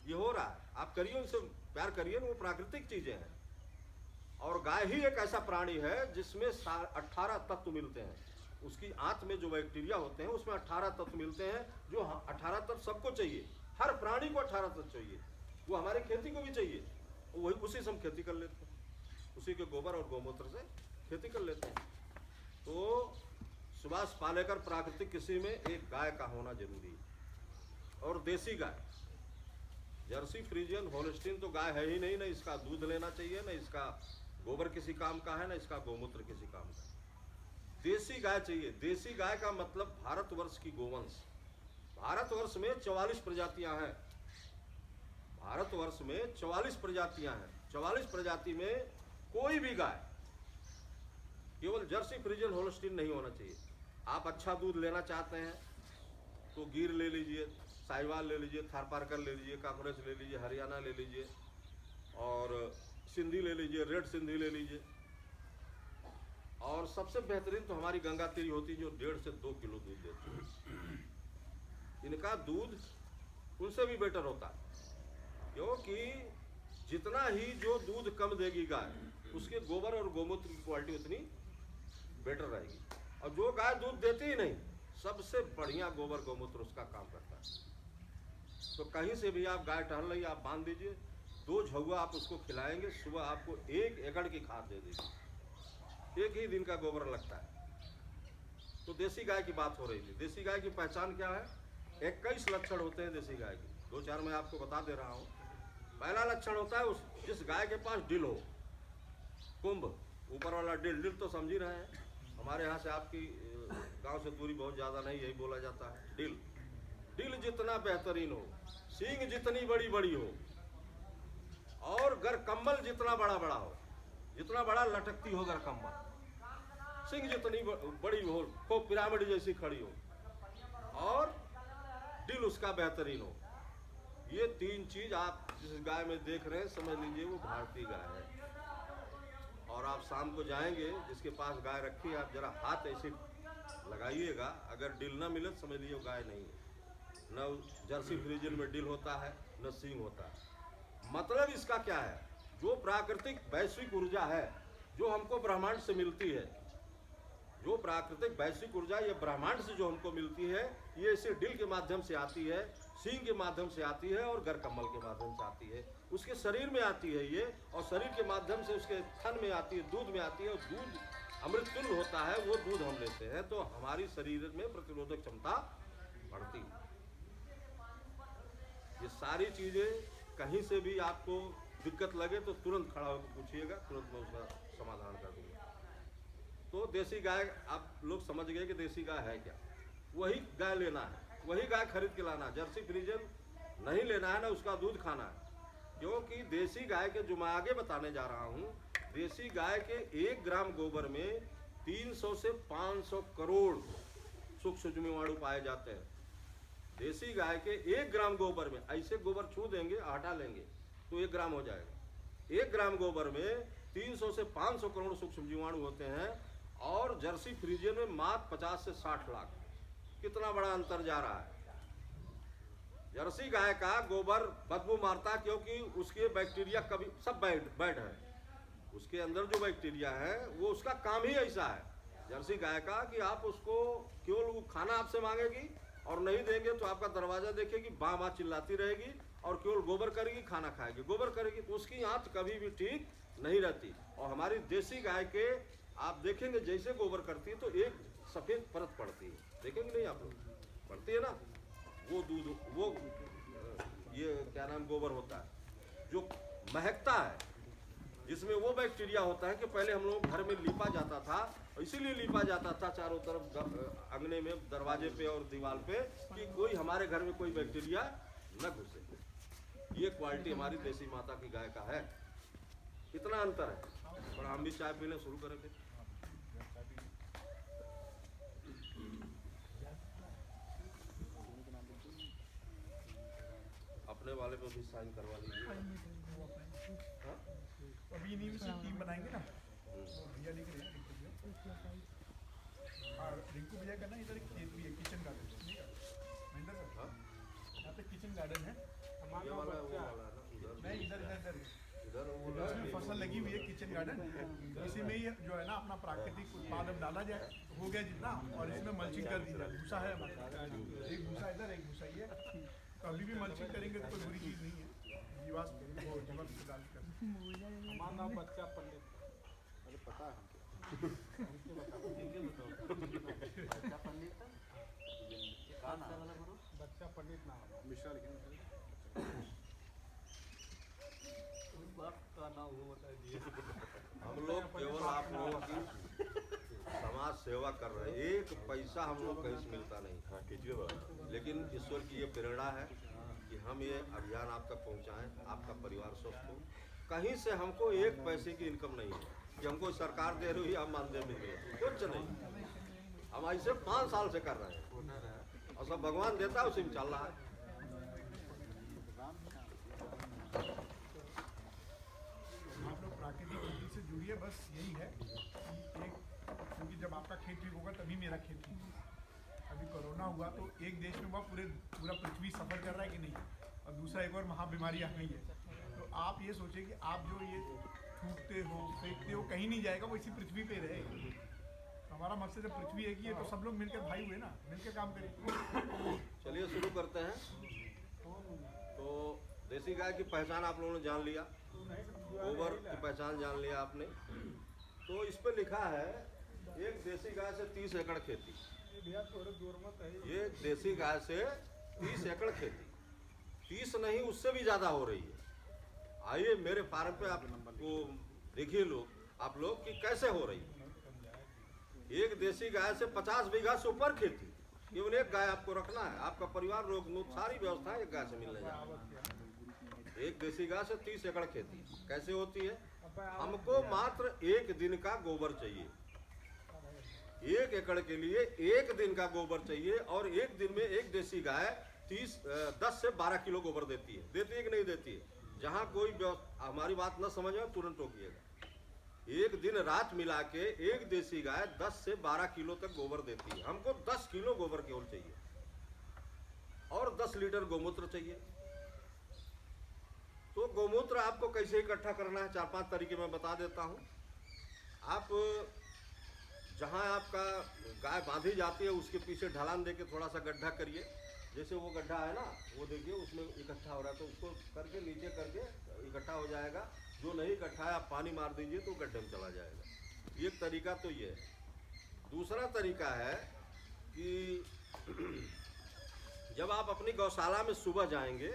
ये हो रहा है, आप करिए, उनसे प्यार करिए, वो प्राकृतिक चीजें हैं। और गाय ही एक ऐसा प्राणी है जिसमें 18 तत्व मिलते हैं। उसकी आंत में जो बैक्टीरिया होते हैं उसमें 18 तत्व मिलते हैं, जो 18 तत्व सबको चाहिए। हर प्राणी को 18 तत्व चाहिए, वो हमारी खेती को भी चाहिए। वही उसी से हम खेती कर लेते हैं, उसी के गोबर और गौमूत्र से खेती कर लेते हैं। तो सुभाष पालेकर प्राकृतिक कृषि में एक गाय का होना जरूरी है। और देसी गाय, जर्सी फ्रीजियन होल्स्टीन तो गाय है ही नहीं, न इसका दूध लेना चाहिए, न इसका गोबर किसी काम का है, न इसका गौमूत्र किसी काम का है। देसी गाय चाहिए। देसी गाय का मतलब भारतवर्ष की गोवंश। भारतवर्ष में 44 प्रजातियां हैं। भारतवर्ष में 44 प्रजातियां हैं। 44 प्रजाति में कोई भी गाय केवल जर्सी फ्रीजियन होल्स्टीन नहीं होना चाहिए। आप अच्छा दूध लेना चाहते हैं तो गिर ले लीजिए, साहिवाल ले लीजिए, थारपारकर ले लीजिए, कांकरेज ले लीजिए, हरियाणा ले लीजिए, और सिंधी ले लीजिए, रेड सिंधी ले लीजिए। और सबसे बेहतरीन तो हमारी गंगा तेरी होती है, जो 1.5 से 2 किलो दूध देती है। इनका दूध उनसे भी बेटर होता है, क्योंकि जितना ही जो दूध कम देगी गाय, उसके गोबर और गौमूत्र की क्वालिटी उतनी बेटर रहेगी। और जो गाय दूध देती ही नहीं, सबसे बढ़िया गोबर गौमूत्र उसका काम करता है। तो कहीं से भी आप गाय टहल रही, आप बांध दीजिए, 2 झौवा आप उसको खिलाएंगे, सुबह आपको 1 एकड़ की खाद दे देगी। 1 ही दिन का गोबर लगता है। तो देसी गाय की बात हो रही थी। देसी गाय की पहचान क्या है? 21 लक्षण होते हैं देसी गाय की, 2-4 मैं आपको बता दे रहा हूँ। पहला लक्षण होता है जिस गाय के पास डिल हो, कुंभ, ऊपर वाला डिल। डिल तो समझ ही रहे हैं, हमारे यहाँ से आपकी गांव से दूरी बहुत ज़्यादा नहीं, यही बोला जाता है डिल। डिल जितना बेहतरीन हो, सींग जितनी बड़ी बड़ी हो, और गरकम्बल जितना बड़ा बड़ा हो, जितना बड़ा लटकती हो गरकम्बल, सींग जितनी बड़ी हो, को पिरामिड जैसी खड़ी हो, और दिल उसका बेहतरीन हो। ये 3 चीज आप जिस गाय में देख रहे हैं, समझ लीजिए वो भारतीय गाय है। और आप शाम को जाएंगे, जिसके पास गाय रखी है, आप जरा हाथ ऐसे लगाइएगा, अगर डिल ना मिले तो समझ लीजिए वो गाय नहीं है। न जर्सी फ्रीजियन में डिल होता है, न सींग होता है। मतलब इसका क्या है? जो प्राकृतिक वैश्विक ऊर्जा है, जो हमको ब्रह्मांड से मिलती है, जो प्राकृतिक वैश्विक ऊर्जा ये ब्रह्मांड से जो हमको मिलती है, ये इसे डिल के माध्यम से आती है, सींग के माध्यम से आती है, और गरकम्बल के माध्यम से आती है। उसके शरीर में आती है ये, और शरीर के माध्यम से उसके थन में आती है, दूध में आती है, और दूध अमृततुल्य होता है, वो दूध हम लेते हैं, तो हमारी शरीर में प्रतिरोधक क्षमता बढ़ती है। ये सारी चीजें कहीं से भी आपको दिक्कत लगे तो तुरंत खड़ा होकर पूछिएगा, तुरंत मैं उसका समाधान कर दूंगा। तो देसी गाय, आप लोग समझ गए कि देसी गाय है क्या। वही गाय लेना है, वही गाय खरीद के लाना है। जर्सी फ्रीजियन नहीं लेना है, ना उसका दूध खाना है। क्योंकि देसी गाय के, जो मैं आगे बताने जा रहा हूँ, देसी गाय के 1 ग्राम गोबर में 300 से 500 करोड़ सूक्ष्म जीवाणु पाए जाते हैं। देसी गाय के 1 ग्राम गोबर में, ऐसे गोबर छू देंगे, हटा लेंगे तो 1 ग्राम हो जाएगा। 1 ग्राम गोबर में 300 से 500 करोड़ सूक्ष्म जीवाणु होते हैं, और जर्सी फ्रीजियन में मात्र 50 से 60 लाख। कितना बड़ा अंतर जा रहा है। जर्सी गाय का गोबर बदबू मारता, क्योंकि उसके बैक्टीरिया कभी सब बैड है। उसके अंदर जो बैक्टीरिया है वो उसका काम ही ऐसा है जर्सी गाय का, कि आप उसको केवल वो खाना आपसे मांगेगी, और नहीं देंगे तो आपका दरवाजा देखेगी, बाँ बाँ चिल्लाती रहेगी, और केवल गोबर करेगी, खाना खाएगी, गोबर करेगी, तो उसकी आंत कभी भी ठीक नहीं रहती। और हमारी देसी गाय के आप देखेंगे, जैसे गोबर करती है तो एक सफ़ेद परत पड़ती है, देखेंगे नहीं आप लोग, पड़ती है ना, वो दूध, वो ये क्या नाम गोबर होता है जो महकता है, जिसमें वो बैक्टीरिया होता है कि पहले हम लोग घर में लीपा जाता था, इसीलिए लीपा जाता था चारों तरफ अंगने में, दरवाजे पे और दीवार पे, कि कोई हमारे घर में कोई बैक्टीरिया न घुसे। ये क्वालिटी हमारी देसी माता की गाय का है। इतना अंतर है। और हम भी चाय पीने शुरू करें थे। अपने वाले पे भी साइन करवा लीजिए। अभी यूनिवर्सिटी टीम बनाएंगे ना, भैया लिख रहे हैं, रिंकू भैया का ना इधर एक खेत भी है, किचन गार्डन। महेंद्र सर, यहाँ पे किचन गार्डन है। ये वाला वो वाला है ना, नहीं, इधर इधर वो इसमें फसल लगी हुई है किचन गार्डन, इसी में ही जो है ना अपना प्राकृतिक उत्पाद अब डाला जाए, हो गया जितना, और इसमें मल्चिंग कर दी जाए। भूसा है हमारे, एक भूसा इधर एक भूसा ये, तो अभी भी मल्चिंग करेंगे तो कोई बुरी चीज़ नहीं है। जीवाश्म वो जीवाश्म डाल कर हमारा नाम बच्चा पंडित। अरे पता है हमको। बच्चा पंडित नाम है। मिश्रा लिखेंगे हम लोग केवल आप लोगों की समाज सेवा कर रहे हैं, एक पैसा हम लोग कहीं से मिलता नहीं। हाँ कीजिए बात। लेकिन ईश्वर की ये प्रेरणा है कि हम ये अभियान आप तक पहुंचाएं, आपका परिवार स्वस्थ हो। कहीं से हमको एक पैसे की इनकम नहीं है कि हमको सरकार दे रही है, हम मानदेय मिल रही है, कुछ नहीं। हम ऐसे 5 साल से कर रहे हैं और सब भगवान देता है, उसी में चल रहा है। आप लोग प्राकृतिक खेती से जुड़िए, बस यही है कि एक, क्योंकि जब आपका खेत ठीक होगा तभी मेरा खेत ठीक होगा। अभी कोरोना हुआ तो एक देश में हुआ, पूरा पृथ्वी सफ़र कर रहा है कि नहीं, और दूसरा एक और महाबीमारी आ गई है। तो आप ये सोचिए कि आप जो ये थूकते हो फेंकते हो कहीं नहीं जाएगा, वो इसी पृथ्वी पे रहेगा। तो हमारा मकसद जब पृथ्वी एक ही है तो सब लोग मिलकर भाई हुए ना, मिलकर काम करें। चलिए शुरू करते हैं। तो देसी गाय की पहचान आप लोगों ने जान लिया, गोबर की पहचान जान लिया आपने। तो इस पे लिखा है एक देसी गाय से 30 एकड़ खेती। ये देसी गाय से 30 एकड़ खेती, 30 नहीं उससे भी ज़्यादा हो रही है। आइए मेरे फार्म पे आपको देखिए आप लोग कि कैसे हो रही है। एक देसी गाय से 50 बीघा से ऊपर खेती, केवल एक गाय आपको रखना है, आपका परिवार रोग मुक्त सारी व्यवस्था एक गाय से मिलने जा रही है। एक देसी गाय से 30 एकड़ खेती कैसे होती है? हमको मात्र 1 दिन का गोबर चाहिए, 1 एकड़ के लिए 1 दिन का गोबर चाहिए, और 1 दिन में एक देसी गाय 10 से 12 किलो गोबर देती है कि नहीं देती है? जहाँ कोई हमारी बात न समझ में तुरंत टोकिएगा। एक दिन रात मिला के एक देसी गाय 10 से 12 किलो तक गोबर देती है। हमको 10 किलो गोबर केवल चाहिए और 10 लीटर गोमूत्र चाहिए। तो गोमूत्र आपको कैसे इकट्ठा करना है, 4-5 तरीके मैं बता देता हूँ। आप जहाँ आपका गाय बांधी जाती है उसके पीछे ढलान देके थोड़ा सा गड्ढा करिए। जैसे वो गड्ढा है ना, वो देखिए उसमें इकट्ठा हो रहा है, तो उसको करके नीचे करके इकट्ठा हो जाएगा। जो नहीं इकट्ठा है आप पानी मार दीजिए तो गड्ढे में चला जाएगा। एक तरीका तो ये है। दूसरा तरीका है कि जब आप अपनी गौशाला में सुबह जाएंगे,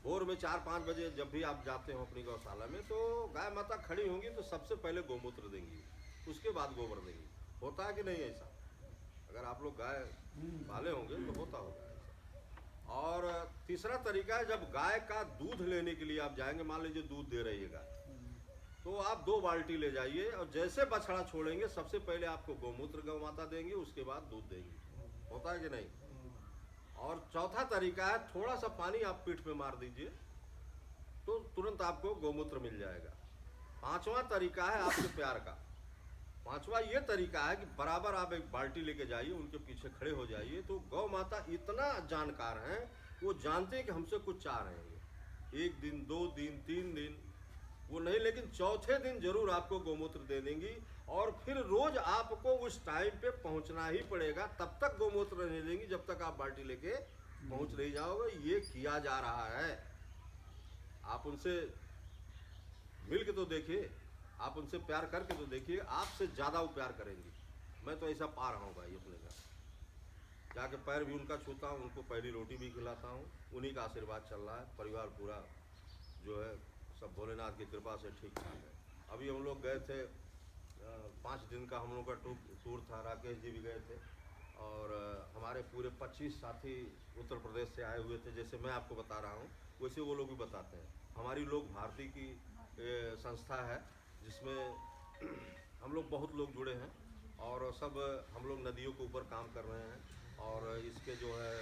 भोर में 4-5 बजे जब भी आप जाते हो अपनी गौशाला में, तो गाय माता खड़ी होंगी तो सबसे पहले गोमूत्र देंगी, उसके बाद गोबर देंगी। होता है कि नहीं ऐसा? अगर आप लोग गाय पाले होंगे तो होता होगा ऐसा। और तीसरा तरीका है, जब गाय का दूध लेने के लिए आप जाएंगे, मान लीजिए दूध दे रही है गाय, तो आप 2 बाल्टी ले जाइए और जैसे बछड़ा छोड़ेंगे सबसे पहले आपको गोमूत्र गौ माता देंगे, उसके बाद दूध देंगी। होता है कि नहीं? और चौथा तरीका है, थोड़ा सा पानी आप पीठ पे मार दीजिए तो तुरंत आपको गोमूत्र मिल जाएगा। 5वां तरीका है आपके प्यार का। 5वां ये तरीका है कि बराबर आप एक बाल्टी लेके जाइए, उनके पीछे खड़े हो जाइए। तो गौ माता इतना जानकार हैं, वो जानते हैं कि हमसे कुछ चाह रहे हैं। 1 दिन 2 दिन 3 दिन वो नहीं, लेकिन चौथे दिन जरूर आपको गोमूत्र दे देंगी। और फिर रोज आपको उस टाइम पे पहुंचना ही पड़ेगा, तब तक गोमूत्र नहीं देंगी जब तक आप बाल्टी लेके पहुंच नहीं जाओगे। ये किया जा रहा है, आप उनसे मिल के तो देखिए, आप उनसे प्यार करके तो देखिए, आपसे ज़्यादा वो प्यार करेंगी। मैं तो ऐसा पा रहा हूँ भाई, अपने घर जाके पैर भी उनका छूता हूँ, उनको पहली रोटी भी खिलाता हूँ, उन्हीं का आशीर्वाद चल रहा है। परिवार पूरा जो है सब भोलेनाथ की कृपा से ठीक ठाक है। अभी हम लोग गए थे, 5 दिन का हम लोग का टूर था, राकेश जी भी गए थे, और हमारे पूरे 25 साथी उत्तर प्रदेश से आए हुए थे। जैसे मैं आपको बता रहा हूँ वैसे वो लोग भी बताते हैं। हमारी लोग भारती की संस्था है जिसमें हम लोग बहुत लोग जुड़े हैं, और सब हम लोग नदियों के ऊपर काम कर रहे हैं, और इसके जो है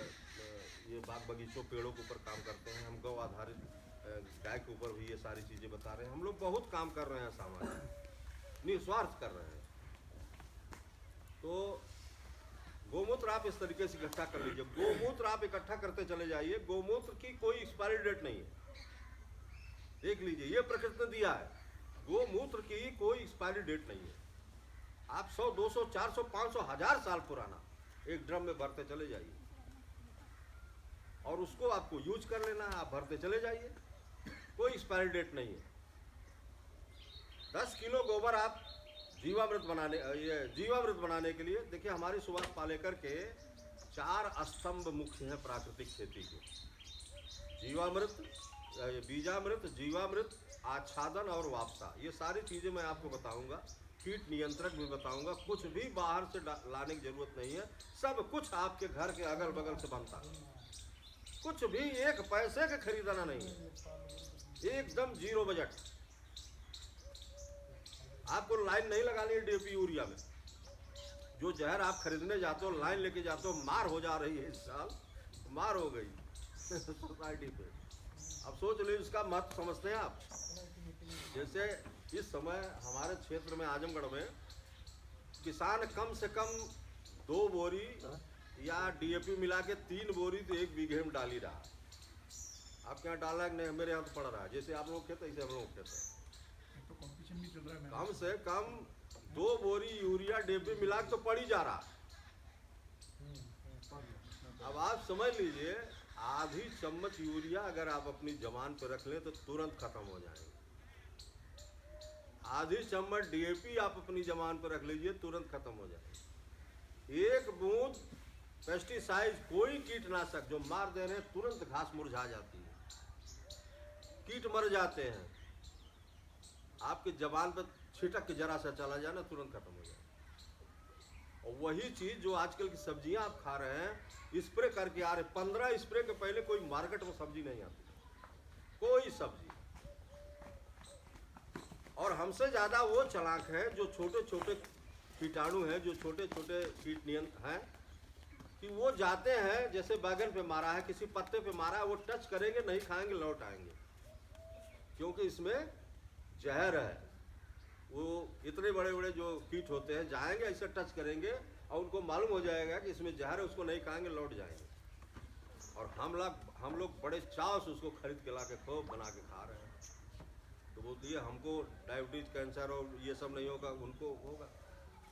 ये बाग बगीचों पेड़ों के ऊपर काम करते हैं। हम गौ आधारित गाय के ऊपर भी ये सारी चीज़ें बता रहे हैं। हम लोग बहुत काम कर रहे हैं, सामाजिक निस्वार्थ कर रहे हैं। तो गोमूत्र आप इस तरीके से इकट्ठा कर लीजिए। गोमूत्र आप इकट्ठा करते चले जाइए। गोमूत्र की कोई एक्सपायरी डेट नहीं है। देख लीजिए, ये प्रकृति ने दिया है। गोमूत्र की कोई एक्सपायरी डेट नहीं है। आप 100, 200, 400, 500, 1000 साल पुराना एक ड्रम में भरते चले जाइए और उसको आपको यूज कर लेना है, आप भरते चले जाइए, कोई एक्सपायरी डेट नहीं है। 10 किलो गोबर आप जीवामृत बनाने के लिए, देखिए हमारे सुभाष पालेकर के 4 स्तंभ मुख्य हैं प्राकृतिक खेती के: जीवामृत, बीजामृत, जीवामृत, आच्छादन और वापसा। ये सारी चीज़ें मैं आपको बताऊंगा, कीट नियंत्रक भी बताऊंगा। कुछ भी बाहर से लाने की जरूरत नहीं है, सब कुछ आपके घर के अगल बगल से बनता है। कुछ भी एक पैसे का खरीदना नहीं है, एकदम जीरो बजट। आपको लाइन नहीं लगानी है डीएपी यूरिया में। जो जहर आप खरीदने जाते हो, लाइन लेके जाते हो, मार हो जा रही है इस साल, मार हो गई सोसाइटी पे। अब सोच लीजिए इसका महत्व समझते हैं आप। जैसे इस समय हमारे क्षेत्र में आजमगढ़ में किसान कम से कम 2 बोरी या डीएपी मिला के 3 बोरी तो 1 बीघे में डाल ही रहा। आपके यहाँ डाला है कि नहीं? मेरे यहाँ तो पड़ रहा है। जैसे आप लोग खेते ऐसे हम लोग खेते हैं। तो कंपटीशन भी चल रहा है। कम से कम 2 बोरी यूरिया डीएपी मिला के तो पड़ ही जा रहा। अब आप समझ लीजिए, आधी चम्मच यूरिया अगर आप अपनी जमान पर रख लें तो तुरंत खत्म हो जाएंगे। आधी चम्मच डीएपी आप अपनी जमान पर रख लीजिए, तुरंत खत्म हो जाएंगे। 1 बूंद पेस्टिसाइड, कोई कीटनाशक जो मार दे रहे हैं, तुरंत घास मुरझा जाती है, कीट मर जाते हैं। आपकी जबान पर छिटक के जरा सा चला जाए ना, तुरंत खत्म हो जाए। और वही चीज़ जो आजकल की सब्जियां आप खा रहे हैं, स्प्रे करके आ रहे। 15 स्प्रे के पहले कोई मार्केट में सब्जी नहीं आती, कोई सब्जी। और हमसे ज़्यादा वो चालाक है जो छोटे छोटे कीटाणु हैं, जो छोटे छोटे कीट नियंत्रण हैं, कि वो जाते हैं, जैसे बैगन पे मारा है, किसी पत्ते पे मारा है, वो टच करेंगे, नहीं खाएंगे, लौट आएंगे, क्योंकि इसमें जहर है। वो इतने बड़े बड़े जो कीट होते हैं, जाएंगे ऐसे टच करेंगे और उनको मालूम हो जाएगा कि इसमें जहर है, उसको नहीं खाएंगे, लौट जाएंगे। और हम लोग बड़े चाव से उसको खरीद के ला के खूब बना के खा रहे हैं। तो बोलती है हमको डायबिटीज, कैंसर और ये सब नहीं होगा, उनको होगा।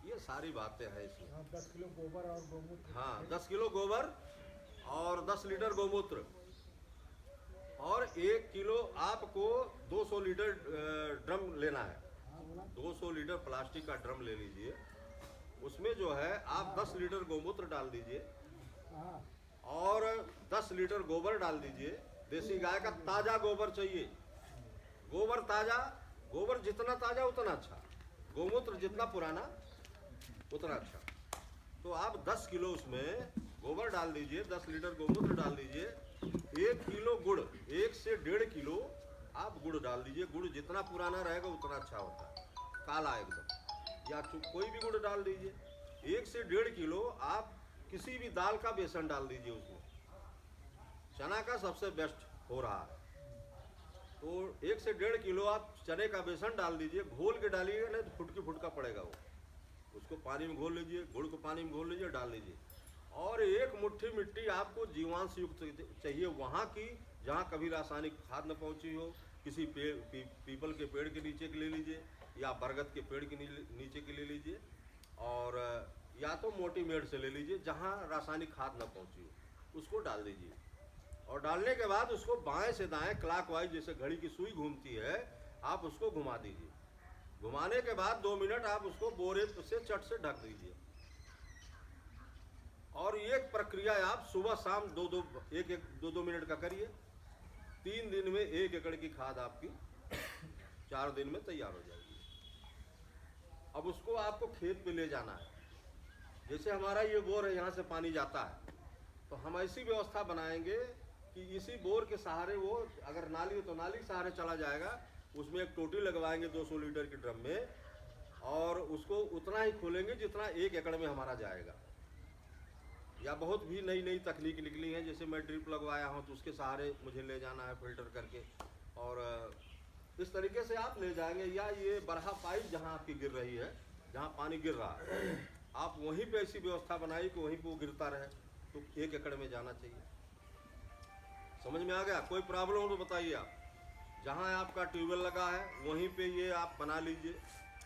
ये सारी बातें हैं इसमें। 10 किलो गोबर और गोमूत्र। हाँ, 10 किलो गोबर और 10 लीटर गोमूत्र और 1 किलो आपको 200 लीटर ड्रम लेना है। 200 लीटर प्लास्टिक का ड्रम ले लीजिए। उसमें जो है आप 10 लीटर गोमूत्र डाल दीजिए और 10 लीटर गोबर डाल दीजिए। देसी गाय का ताज़ा गोबर चाहिए। गोबर ताज़ा, गोबर जितना ताज़ा उतना अच्छा, गोमूत्र जितना पुराना उतना अच्छा। तो आप 10 किलो उसमें गोबर डाल दीजिए, 10 लीटर गोमूत्र डाल दीजिए, 1 किलो गुड़, 1 से 1.5 किलो आप गुड़ डाल दीजिए। गुड़ जितना पुराना रहेगा उतना अच्छा होता है, काला एकदम, या कोई भी गुड़ डाल दीजिए। 1 से 1.5 किलो आप किसी भी दाल का बेसन डाल दीजिए उसमें। चना का सबसे बेस्ट हो रहा है, तो 1 से 1.5 किलो आप चने का बेसन डाल दीजिए। घोल के डालिएगा, नहीं तो फुटकी फुटका पड़ेगा वो। उसको पानी में घोल लीजिए, गुड़ को पानी में घोल लीजिए, डाल लीजिए। और 1 मुट्ठी मिट्टी आपको जीवांश युक्त चाहिए, वहाँ की जहाँ कभी रासायनिक खाद न पहुँची हो। किसी पेड़, पीपल के पेड़ के नीचे के ले लीजिए, या बरगद के पेड़ के नीचे के ले लीजिए, और या तो मोटी मेड़ से ले लीजिए जहाँ रासायनिक खाद न पहुँची हो, उसको डाल दीजिए। और डालने के बाद उसको बाएं से दाएं क्लॉकवाइज, जैसे घड़ी की सुई घूमती है, आप उसको घुमा दीजिए। घुमाने के बाद 2 मिनट आप उसको बोरे से चट से ढक दीजिए। और ये प्रक्रिया आप सुबह शाम 2-2 मिनट का करिए। 3 दिन में 1 एकड़ की खाद आपकी 4 दिन में तैयार हो जाएगी। अब उसको आपको खेत पे ले जाना है। जैसे हमारा ये बोर है, यहाँ से पानी जाता है, तो हम ऐसी व्यवस्था बनाएंगे कि इसी बोर के सहारे वो, अगर नाली हो तो नाली के सहारे चला जाएगा। उसमें एक टोटी लगवाएंगे 200 लीटर के ड्रम में, और उसको उतना ही खोलेंगे जितना 1 एकड़ में हमारा जाएगा। या बहुत भी नई नई तकनीक निकली है, जैसे मैं ड्रिप लगवाया हूँ तो उसके सहारे मुझे ले जाना है फिल्टर करके, और इस तरीके से आप ले जाएंगे। या ये बरहा पाइप जहाँ आपकी गिर रही है, जहाँ पानी गिर रहा है, आप वहीं पे ऐसी व्यवस्था बनाई कि वहीं पे वो गिरता रहे, तो 1 एकड़ में जाना चाहिए। समझ में आ गया? कोई प्रॉब्लम हो तो बताइए आप। जहाँ आपका ट्यूबवेल लगा है वहीं पे ये आप बना लीजिए,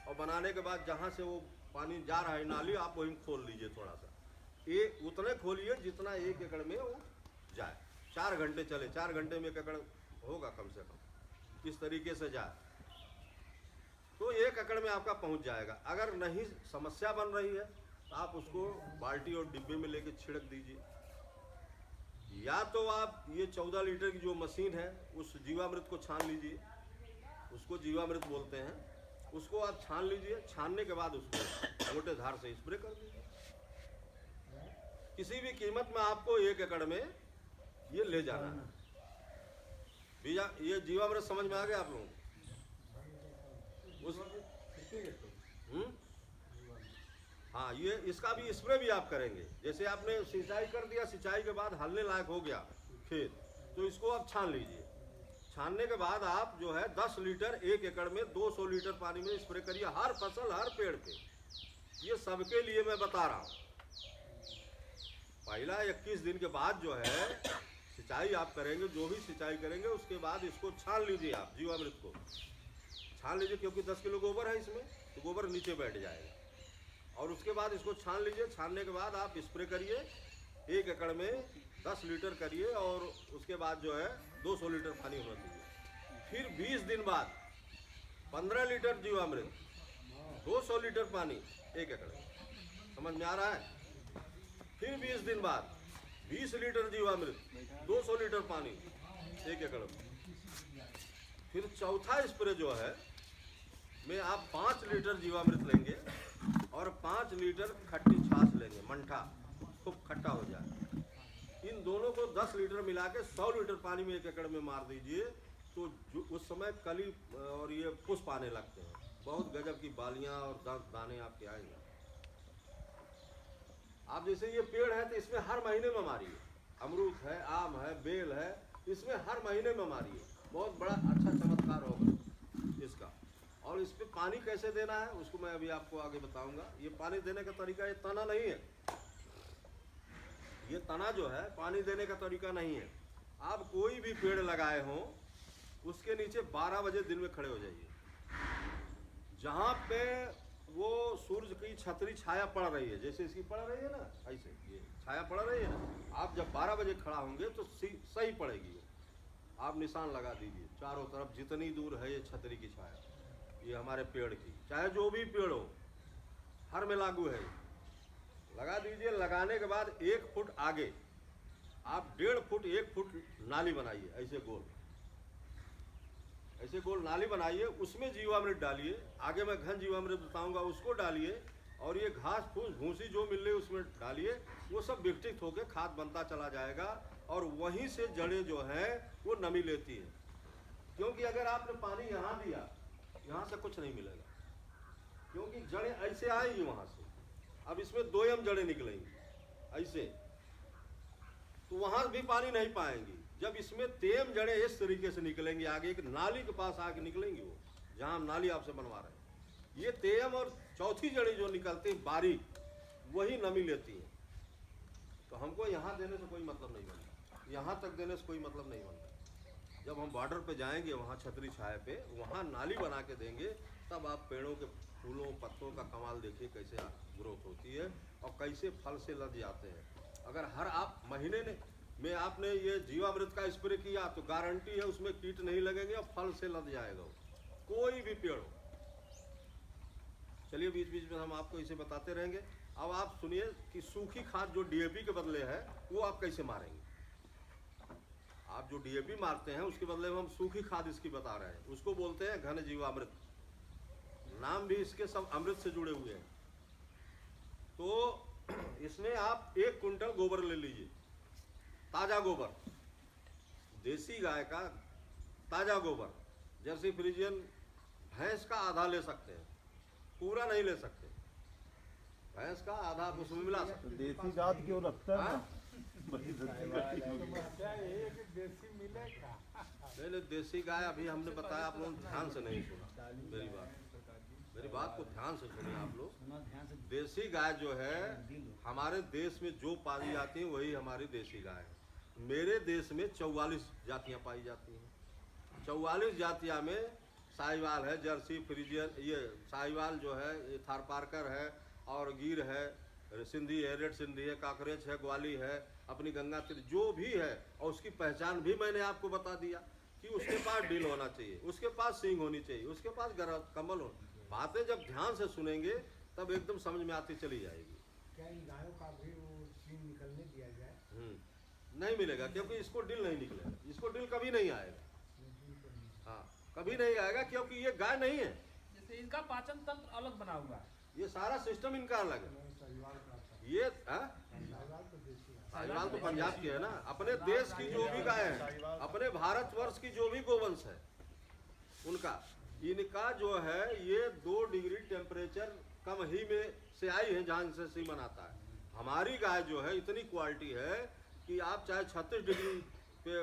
और बनाने के बाद जहाँ से वो पानी जा रहा है नाली, आप वहीं खोल लीजिए थोड़ा सा, ये उतने खोलिए जितना 1 एकड़ में वो जाए। 4 घंटे चले, 4 घंटे में 1 एकड़ होगा कम से कम। इस तरीके से जाए तो 1 एकड़ में आपका पहुंच जाएगा। अगर नहीं समस्या बन रही है तो आप उसको बाल्टी और डिब्बे में लेके छिड़क दीजिए, या तो आप ये 14 लीटर की जो मशीन है उस जीवामृत को छान लीजिए, उसको जीवामृत बोलते हैं, उसको आप छान लीजिए। छानने के बाद उसको मोटे धार से स्प्रे कर दीजिए। किसी भी कीमत में आपको 1 एकड़ में ये ले जाना है। बीजा ये जीवामृत समझ में आ गया आप लोगों को? हाँ, ये इसका भी स्प्रे भी आप करेंगे। जैसे आपने सिंचाई कर दिया, सिंचाई के बाद हलने लायक हो गया खेत, तो इसको आप छान लीजिए। छानने के बाद आप जो है 10 लीटर 1 एकड़ में 200 लीटर पानी में स्प्रे करिए, हर फसल हर पेड़ पे। ये सबके लिए मैं बता रहा हूँ। पहला 21 दिन के बाद जो है सिंचाई आप करेंगे, जो भी सिंचाई करेंगे उसके बाद इसको छान लीजिए आप जीवामृत को छान लीजिए, क्योंकि 10 किलो गोबर है इसमें, तो गोबर नीचे बैठ जाएगा। और उसके बाद इसको छान लीजिए। छानने के बाद आप स्प्रे करिए, 1 एकड़ में 10 लीटर करिए, और उसके बाद जो है 200 लीटर पानी होना चाहिए। फिर 20 दिन बाद 15 लीटर जीवामृत, 200 लीटर पानी 1 एकड़ में। समझ में आ रहा है? फिर 20 दिन बाद 20 लीटर जीवामृत, 200 लीटर पानी 1 एकड़ में। फिर चौथा स्प्रे जो है में आप 5 लीटर जीवामृत लेंगे और 5 लीटर खट्टी छाछ लेंगे, मंठा, खूब खट्टा हो जाए। इन दोनों को 10 लीटर मिला के 100 लीटर पानी में 1 एकड़ में मार दीजिए, तो उस समय कली और ये पुष्प आने लगते हैं, बहुत गजब की बालियां और दाने आपके आएंगे। आप जैसे ये पेड़ है तो इसमें हर महीने में मारिए, अमरूद है, आम है, बेल है, इसमें हर महीने में मारिए, बहुत बड़ा अच्छा चमत्कार होगा इसका। और इस पे पानी कैसे देना है उसको मैं अभी आपको आगे बताऊंगा। ये पानी देने का तरीका, ये तना नहीं है, ये तना जो है पानी देने का तरीका नहीं है। आप कोई भी पेड़ लगाए हों उसके नीचे 12 बजे दिन में खड़े हो जाइए, जहाँ पे वो सूर्य की छतरी छाया पड़ रही है, जैसे इसकी पड़ रही है ना, ऐसे ये छाया पड़ रही है ना, आप जब 12 बजे खड़ा होंगे तो सही पड़ेगी। आप निशान लगा दीजिए चारों तरफ, जितनी दूर है ये छतरी की छाया, ये हमारे पेड़ की, चाहे जो भी पेड़ हो, हर में लागू है, लगा दीजिए। लगाने के बाद 1 फुट आगे आप 1.5 फुट 1 फुट नाली बनाइए, ऐसे गोल, ऐसे गोल नाली बनाइए, उसमें जीवामृत डालिए। आगे मैं घन जीवामृत बताऊंगा, उसको डालिए, और ये घास फूस भूसी जो मिल रही है उसमें डालिए। वो सब विकसित होकर खाद बनता चला जाएगा, और वहीं से जड़ें जो हैं वो नमी लेती है। क्योंकि अगर आपने पानी यहाँ दिया, यहाँ से कुछ नहीं मिलेगा, क्योंकि जड़ें ऐसे आएंगी वहाँ से। अब इसमें 2 जड़ें निकलेंगी ऐसे, तो वहाँ भी पानी नहीं पाएंगी। जब इसमें 3 जड़ें इस तरीके से निकलेंगी, आगे एक नाली के पास आके निकलेंगी, वो जहाँ हम नाली आपसे बनवा रहे हैं, ये 3 और चौथी जड़ें जो निकलती हैं बारीक, वही नमी लेती हैं। तो हमको यहाँ देने से कोई मतलब नहीं बनता, यहाँ तक देने से कोई मतलब नहीं बनता। जब हम बॉर्डर पे जाएंगे वहाँ छतरी छाया पे, वहाँ नाली बना के देंगे, तब आप पेड़ों के फूलों पत्तों का कमाल देखिए कैसे ग्रोथ होती है और कैसे फल से लद जाते हैं। अगर हर आप महीने में आपने ये जीवामृत का स्प्रे किया तो गारंटी है उसमें कीट नहीं लगेंगे और फल से लद जाएगा कोई भी पेड़ हो। चलिए बीच बीच में हम आपको इसे बताते रहेंगे। अब आप सुनिए कि सूखी खाद जो डीएपी के बदले है वो आप कैसे मारेंगे। आप जो डीएपी मारते हैं उसके बदले में हम सूखी खाद इसकी बता रहे हैं, उसको बोलते हैं घन जीवामृत। नाम भी इसके सब अमृत से जुड़े हुए हैं। तो इसमें आप 1 कुंटल गोबर ले लीजिए, ताजा गोबर, देसी गाय का ताजा गोबर, जर्सी फ्रीजियन भैंस का आधा ले सकते हैं, पूरा नहीं ले सकते, भैंस का आधा आप उसमें मिला सकते हैं। देसी जात क्यों रखता है? नहीं, देसी गाय अभी हमने बताया, आप लोग ध्यान से नहीं सुना मेरी बात को ध्यान से सुनिए आप लोग। देसी गाय जो है हमारे देश में जो पाई जाती है वही हमारी देसी गाय है। मेरे देश में 44 जातियां पाई जाती हैं। 44 जातियाँ में साहिवाल है, जर्सी, फ्रीजियन, ये साहिवाल जो है, ये थारपारकर है और गिर है, सिंधी है, रेड सिंधी है, काकरेज है, ग्वाली है, अपनी गंगा तीर जो भी है, और उसकी पहचान भी मैंने आपको बता दिया कि उसके पास डील होना चाहिए, उसके पास सींग होनी चाहिए, उसके पास कमल हो। बातें जब ध्यान से सुनेंगे तब एकदम समझ में आती चली जाएगी। क्या इन गायों का भी वो सींग निकलने दिया जाए? नहीं मिलेगा, क्योंकि इसको डील नहीं निकलेगा, इसको डील कभी नहीं आएगा। हाँ, कभी नहीं आएगा, क्योंकि ये गाय नहीं है। जैसे इनका पाचन तंत्र अलग बना हुआ है, ये सारा सिस्टम इनका अलग है। साहिवाल का था। ये साहिवाल तो देसी है। साहिवाल तो पंजाब की है ना। अपने देश की जो भी गाय है, अपने भारतवर्ष की जो भी गोवंश है उनका, इनका जो है ये 2 डिग्री टेम्परेचर कम ही में से आई है जहाँ से सीमन आता है। हमारी गाय जो है इतनी क्वालिटी है कि आप चाहे 36 डिग्री पे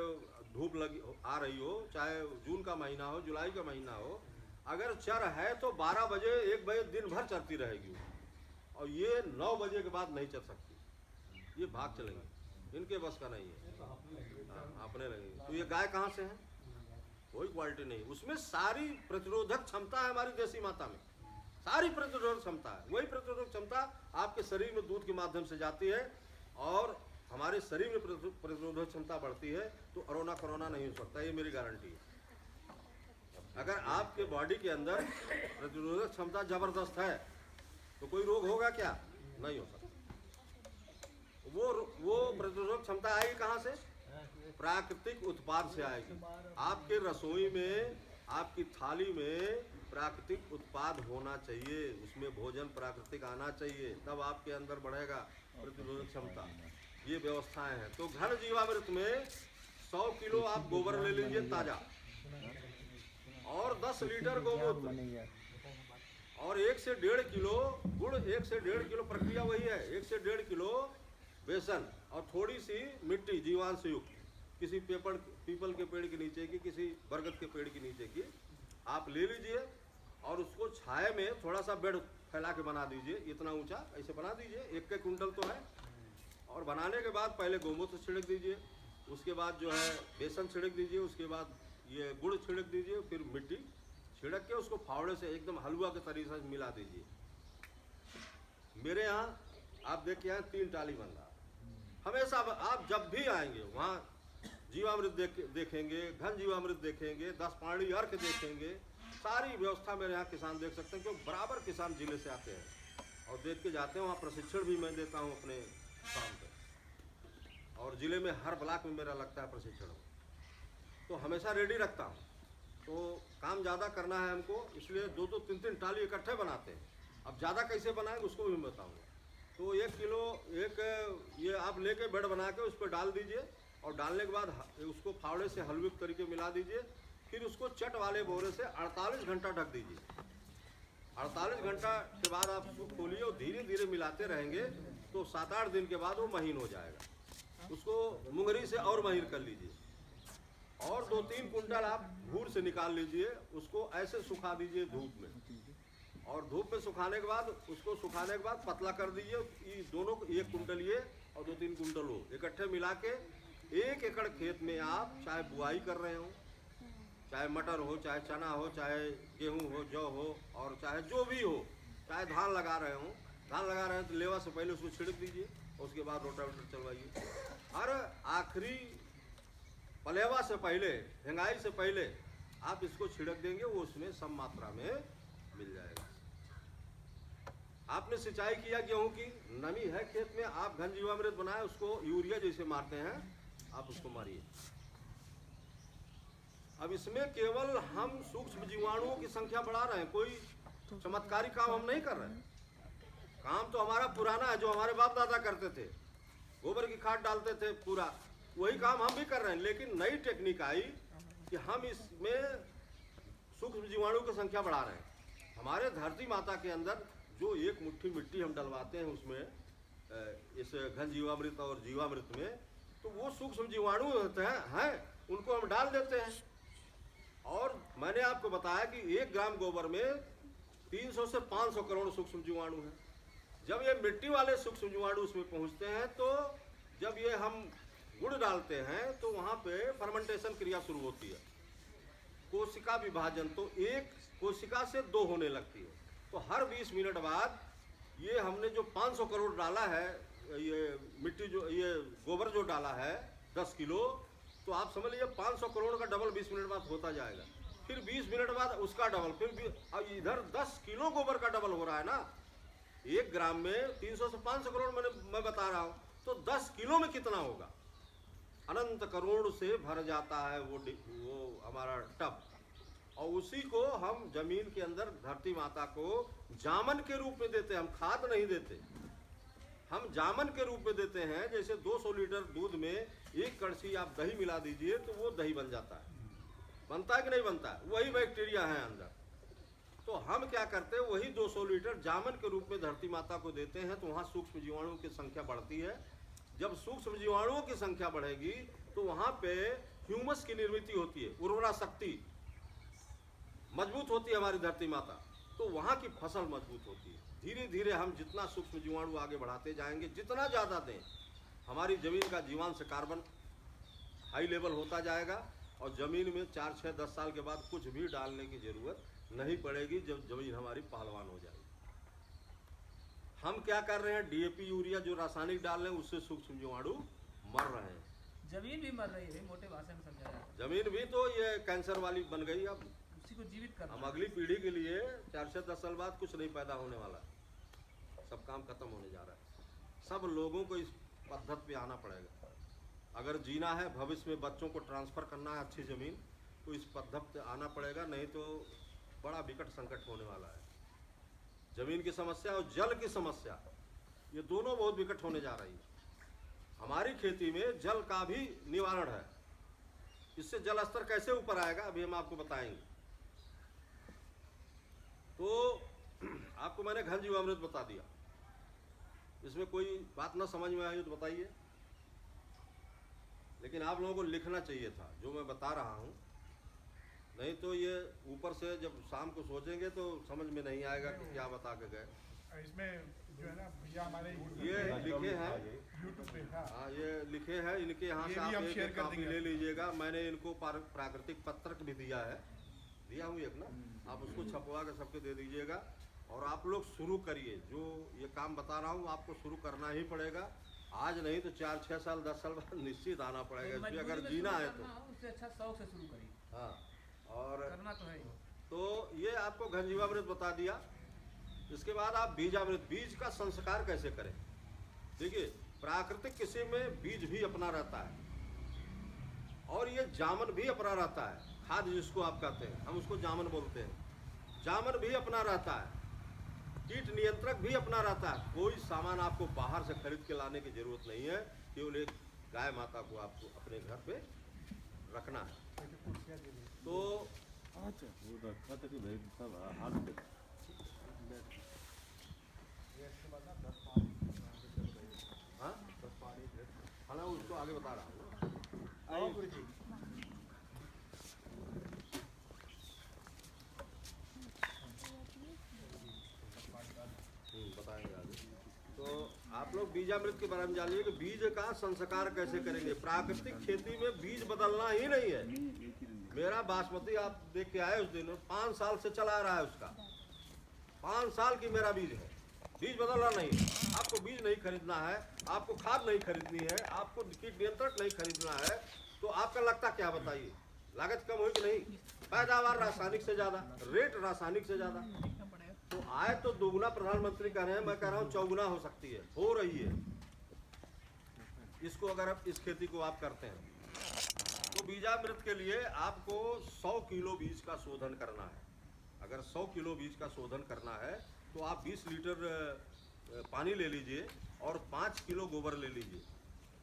धूप लगी आ रही हो, चाहे जून का महीना हो, जुलाई का महीना हो, अगर चर है तो 12 बजे 1 बजे दिन भर चरती रहेगी, और ये 9 बजे के बाद नहीं चल सकती, ये भाग चलेंगे, इनके बस का नहीं है। अपने लगेंगे। तो ये गाय कहाँ से है? कोई क्वालिटी नहीं, उसमें सारी प्रतिरोधक क्षमता है हमारी देसी माता में, सारी प्रतिरोधक क्षमता है। वही प्रतिरोधक क्षमता आपके शरीर में दूध के माध्यम से जाती है, और हमारे शरीर में प्रतिरोधक क्षमता बढ़ती है तो कोरोना नहीं हो सकता, ये मेरी गारंटी है। अगर आपके बॉडी के अंदर प्रतिरोधक क्षमता जबरदस्त है तो कोई रोग होगा क्या? नहीं हो सकता। वो प्रतिरोधक क्षमता आएगी कहाँ से? प्राकृतिक उत्पाद से आएगी। आपके रसोई में, आपकी थाली में प्राकृतिक उत्पाद होना चाहिए, उसमें भोजन प्राकृतिक आना चाहिए, तब आपके अंदर बढ़ेगा प्रतिरोधक क्षमता। ये व्यवस्थाएं हैं। तो घन जीवामृत में 100 किलो आप गोबर ले लीजिए ताजा, और 10 लीटर गोमूत्र, और 1 से 1.5 किलो गुड़, 1 से 1.5 किलो, प्रक्रिया वही है, 1 से 1.5 किलो बेसन, और थोड़ी सी मिट्टी जीवांश युक्त, किसी पीपल के पेड़ के नीचे की, किसी बरगद के पेड़ के नीचे की आप ले लीजिए, और उसको छाए में थोड़ा सा बेड फैला के बना दीजिए, इतना ऊंचा ऐसे बना दीजिए, 1 कुंटल तो है। और बनाने के बाद पहले गोमूत्र छिड़क दीजिए, उसके बाद जो है बेसन छिड़क दीजिए, उसके बाद ये गुड़ छिड़क दीजिए, फिर मिट्टी छिड़क के उसको फावड़े से एकदम हलवा के तरीके से मिला दीजिए। मेरे यहाँ आप देखिए यहाँ 3 टाली बन रहा, हमेशा आप जब भी आएंगे वहाँ जीवामृत देखेंगे, घन जीवामृत देखेंगे, 10 पानी अर्क देखेंगे, सारी व्यवस्था मेरे यहाँ किसान देख सकते हैं, क्योंकि बराबर किसान जिले से आते हैं और देख के जाते हैं। वहाँ प्रशिक्षण भी मैं देता हूँ अपने काम पे, और ज़िले में हर ब्लॉक में मेरा लगता है प्रशिक्षण, तो हमेशा रेडी रखता हूँ। तो काम ज़्यादा करना है हमको, इसलिए 2-2, 3-3 टाली इकट्ठे बनाते हैं। अब ज़्यादा कैसे बनाएंगे उसको भी मैं बताऊँगा। तो 1 किलो ये आप लेके बेड बना के उस पर डाल दीजिए, और डालने के बाद उसको फावड़े से हलवे तरीके मिला दीजिए, फिर उसको चट वाले बोरे से 48 घंटा ढक दीजिए। 48 घंटा के बाद आप उसको खोलिए और धीरे धीरे मिलाते रहेंगे तो 7-8 दिन के बाद वो महीन हो जाएगा। उसको मुंगरी से और महीन कर लीजिए, और 2-3 कुंटल आप भूर से निकाल लीजिए, उसको ऐसे सुखा दीजिए धूप में, और धूप में सुखाने के बाद उसको सुखाने के बाद पतला कर दीजिए। ये दोनों 1 कुंटल ये और 2-3 कुंटल वो इकट्ठे मिला के 1 एकड़ खेत में आप चाहे बुआई कर रहे हो, चाहे मटर हो, चाहे चना हो, चाहे गेहूं हो, जौ हो, और चाहे जो भी हो, चाहे धान लगा रहे हो, धान लगा रहे हैं तो लेवा से पहले उसको छिड़क दीजिए, और उसके बाद रोटावेटर चलवाइए। और आखिरी पलेवा से पहले, हेंगाई से पहले आप इसको छिड़क देंगे, वो उसमें सम मात्रा में मिल जाएगा। आपने सिंचाई किया गेहूं की, नमी है खेत में, आप घन जीवामृत बनाए, उसको यूरिया जैसे मारते हैं आप उसको मारिए। अब इसमें केवल हम सूक्ष्म जीवाणुओं की संख्या बढ़ा रहे हैं, कोई चमत्कारी काम हम नहीं कर रहे हैं। काम तो हमारा पुराना है, जो हमारे बाप दादा करते थे, गोबर की खाद डालते थे, पूरा वही काम हम भी कर रहे हैं। लेकिन नई टेक्निक आई कि हम इसमें सूक्ष्म जीवाणु की संख्या बढ़ा रहे हैं। हमारे धरती माता के अंदर जो 1 मुट्ठी मिट्टी हम डलवाते हैं उसमें, इस घन जीवामृत और जीवामृत में, तो वो सूक्ष्म जीवाणु होते हैं, उनको हम डाल देते हैं। और मैंने आपको बताया कि 1 ग्राम गोबर में 300 से 500 करोड़ सूक्ष्म जीवाणु हैं। जब ये मिट्टी वाले सूक्ष्म जीवाणु उसमें पहुंचते हैं, तो जब ये हम गुड़ डालते हैं तो वहाँ पे फर्मेंटेशन क्रिया शुरू होती है। कोशिका विभाजन, तो एक कोशिका से 2 होने लगती है। तो हर 20 मिनट बाद ये हमने जो 500 करोड़ डाला है, ये मिट्टी जो ये गोबर जो डाला है 10 किलो, तो आप समझ लीजिए 500 करोड़ का डबल 20 मिनट बाद होता जाएगा। फिर 20 मिनट बाद उसका डबल, फिर अब इधर 10 किलो गोबर का डबल हो रहा है ना। 1 ग्राम में 300 से 500 करोड़ मैं बता रहा हूँ, तो 10 किलो में कितना होगा? अनंत करोड़ से भर जाता है वो हमारा टब, और उसी को हम जमीन के अंदर धरती माता को जामन के रूप में देते हैं। हम खाद नहीं देते, हम जामन के रूप में देते हैं। जैसे 200 लीटर दूध में 1 कड़छी आप दही मिला दीजिए तो वो दही बन जाता है। बनता है कि नहीं बनता है? वही बैक्टीरिया है अंदर। तो हम क्या करते हैं, वही 200 लीटर जामन के रूप में धरती माता को देते हैं, तो वहाँ सूक्ष्म जीवाणुओं की संख्या बढ़ती है। जब सूक्ष्म जीवाणुओं की संख्या बढ़ेगी तो वहाँ पे ह्यूमस की निर्मित होती है, उर्वरा शक्ति मजबूत होती है हमारी धरती माता, तो वहाँ की फसल मजबूत होती है। धीरे धीरे हम जितना सूक्ष्म जीवाणु आगे बढ़ाते जाएंगे, जितना ज़्यादा दें, हमारी ज़मीन का जीवांश कार्बन हाई लेवल होता जाएगा, और ज़मीन में 4, 6, 10 साल के बाद कुछ भी डालने की ज़रूरत नहीं पड़ेगी, जब ज़मीन हमारी पहलवान हो जाएगी। हम क्या कर रहे हैं, DAP यूरिया जो रासायनिक डाल रहे हैं, उससे सूक्ष्म जीवाणु मर रहे हैं। जमीन भी मर रही है, मोटे भाषा में समझाया। जमीन भी तो ये कैंसर वाली बन गई। अब उसी को जीवित करना। हम अगली पीढ़ी के लिए 4 से 10 साल बाद कुछ नहीं पैदा होने वाला, सब काम खत्म होने जा रहा है। सब लोगों को इस पद्धति पे आना पड़ेगा। अगर जीना है, भविष्य में बच्चों को ट्रांसफ़र करना है अच्छी ज़मीन, तो इस पद्धति पे आना पड़ेगा, नहीं तो बड़ा विकट संकट होने वाला है। ज़मीन की समस्या और जल की समस्या, ये दोनों बहुत विकट होने जा रही है। हमारी खेती में जल का भी निवारण है। इससे जल स्तर कैसे ऊपर आएगा, अभी हम आपको बताएंगे। तो आपको मैंने घन जीवामृत बता दिया, इसमें कोई बात ना समझ में आई तो बताइए। लेकिन आप लोगों को लिखना चाहिए था जो मैं बता रहा हूँ, नहीं तो ये ऊपर से जब शाम को सोचेंगे तो समझ में नहीं आएगा कि क्या बता के गए। इसमें जो है ना भैया हमारे ये लिखे हैं यूट्यूब पे, हाँ ये लिखे हैं, इनके यहाँ से आप एक एक कॉपी ले लीजिएगा। मैंने इनको प्राकृतिक पत्रक भी दिया है, दिया हूँ एक ना, आप उसको छपवा के सबके दे दीजिएगा। और आप लोग शुरू करिए, जो ये काम बता रहा हूँ आपको शुरू करना ही पड़ेगा। आज नहीं तो 4, 6 साल 10 साल बाद निश्चित आना पड़ेगा इसमें, अगर जीना है तो। उससे अच्छा शौक से शुरू करिए। हाँ, और करना तो है। तो ये आपको घन जीवामृत बता दिया। इसके बाद आप बीजामृत, बीज का संस्कार कैसे करें। देखिए प्राकृतिक कृषि में बीज भी अपना रहता है और ये जामन भी अपना रहता है। खाद जिसको आप कहते हैं, हम उसको जामन बोलते हैं। जामन भी अपना रहता है, कीट नियंत्रक भी अपना रहता है। कोई सामान आपको बाहर से खरीद के लाने की जरूरत नहीं है, केवल एक गाय माता को आपको अपने घर पे रखना है। तो हाँ, हाँ उसको आगे बता रहा हूँ। बताएंगे आगे। तो आप लोग बीजामृत के बारे में जानिए कि बीज का संस्कार कैसे करेंगे। प्राकृतिक खेती में बीज बदलना ही नहीं है। मेरा बासमती आप देख के आए उस दिन, 5 साल से चला आ रहा है उसका, 5 साल की मेरा बीज है। बीज बदलना नहीं है, आपको बीज नहीं खरीदना है, आपको खाद नहीं खरीदनी है, आपको कीट नियंत्रक नहीं खरीदना है, तो आपका लगता क्या बताइए, लागत कम हुई कि नहीं? पैदावार रासायनिक से ज़्यादा, रेट रासायनिक से ज़्यादा। तो आय तो दोगुना प्रधानमंत्री कह रहे हैं, मैं कह रहा हूँ चौगुना हो सकती है, हो रही है। इसको अगर आप इस खेती को आप करते हैं तो बीजामृत के लिए आपको 100 किलो बीज का शोधन करना है। अगर 100 किलो बीज का शोधन करना है तो आप 20 लीटर पानी ले लीजिए और 5 किलो गोबर ले लीजिए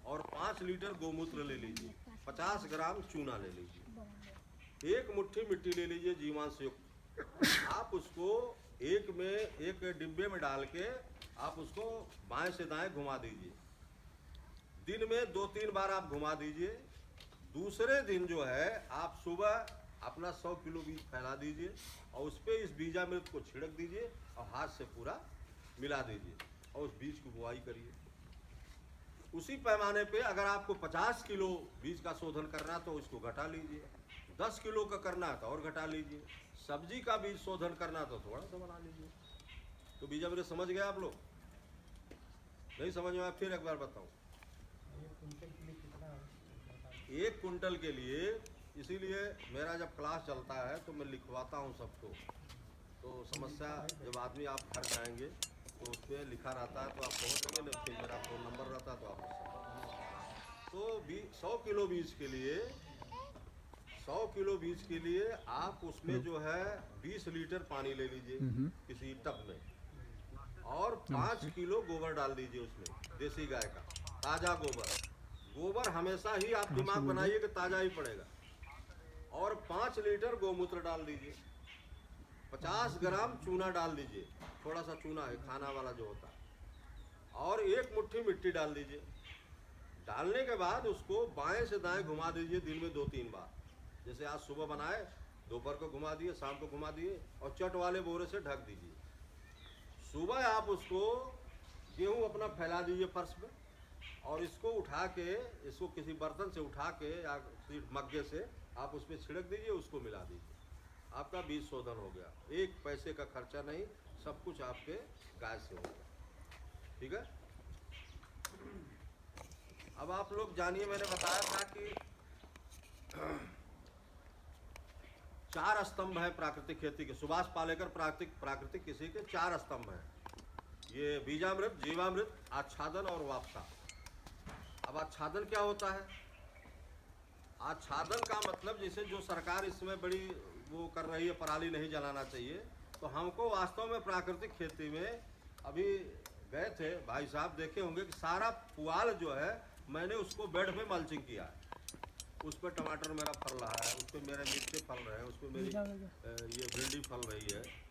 और 5 लीटर गोमूत्र ले लीजिए, 50 ग्राम चूना ले लीजिए, 1 मुट्ठी मिट्टी ले लीजिए जीवांश युक्त। आप उसको एक डिब्बे में डाल के आप उसको बाएं से दाएं घुमा दीजिए। दिन में 2-3 बार आप घुमा दीजिए। दूसरे दिन जो है आप सुबह अपना 100 किलो बीज फैला दीजिए और उस पर इस बीजामृत को छिड़क दीजिए और हाथ से पूरा मिला दीजिए और उस बीज की बुआई करिए। उसी पैमाने पे अगर आपको 50 किलो बीज का शोधन करना तो उसको घटा लीजिए, 10 किलो का करना है तो और घटा लीजिए, सब्जी का बीज शोधन करना है तो थोड़ा सा बना लीजिए। तो बीजा मेरे समझ गए आप लोग? नहीं समझ में आया फिर एक बार बताऊं। ये कुंटल के लिए कितना बता दीजिए। 1 कुंटल के लिए, इसीलिए मेरा जब क्लास चलता है तो मैं लिखवाता हूँ सबको। तो समस्या जब आदमी आप घर जाएंगे तो उस पर लिखा रहता है, तो आप पहुँचेंगे नहीं, फिर मेरा फ़ोन नंबर रहता है तो आप तो 100 किलो बीज के लिए 100 किलो बीज के लिए आप उसमें जो है 20 लीटर पानी ले लीजिए किसी टब में, और 5 किलो गोबर डाल दीजिए उसमें, देसी गाय का ताज़ा गोबर। गोबर हमेशा ही आप दिमाग बनाइए कि ताज़ा ही पड़ेगा। और 5 लीटर गोमूत्र डाल दीजिए, 50 ग्राम चूना डाल दीजिए, थोड़ा सा चूना है खाना वाला जो होता है, और 1 मुट्ठी मिट्टी डाल दीजिए। डालने के बाद उसको बाएं से दाएं घुमा दीजिए दिन में 2-3 बार। जैसे आज सुबह बनाए, दोपहर को घुमा दिए, शाम को घुमा दिए, और चट वाले बोरे से ढक दीजिए। सुबह आप उसको गेहूं अपना फैला दीजिए फर्श पे, और इसको उठा के, इसको किसी बर्तन से उठा के या किसी मग्गे से आप उस पर छिड़क दीजिए, उसको मिला दीजिए। आपका बीज शोधन हो गया, 1 पैसे का खर्चा नहीं, सब कुछ आपके गाय से हो गया। ठीक है। अब आप लोग जानिए, मैंने बताया था कि 4 स्तंभ है प्राकृतिक खेती के। सुभाष पालेकर प्राकृतिक कृषि के 4 स्तंभ हैं। ये बीजामृत, जीवामृत, आच्छादन और वापसा। अब आच्छादन क्या होता है? आच्छादन का मतलब, जैसे जो सरकार इसमें बड़ी वो कर रही है, पराली नहीं जलाना चाहिए, तो हमको वास्तव में प्राकृतिक खेती में, अभी गए थे भाई साहब, देखे होंगे कि सारा पुआल जो है मैंने उसको बेड पे मल्चिंग किया है। उस पर टमाटर मेरा फल रहा है, उस पर मेरे मिर्चे फल रहे हैं, उस पर मेरी ये भिंडी फल रही है,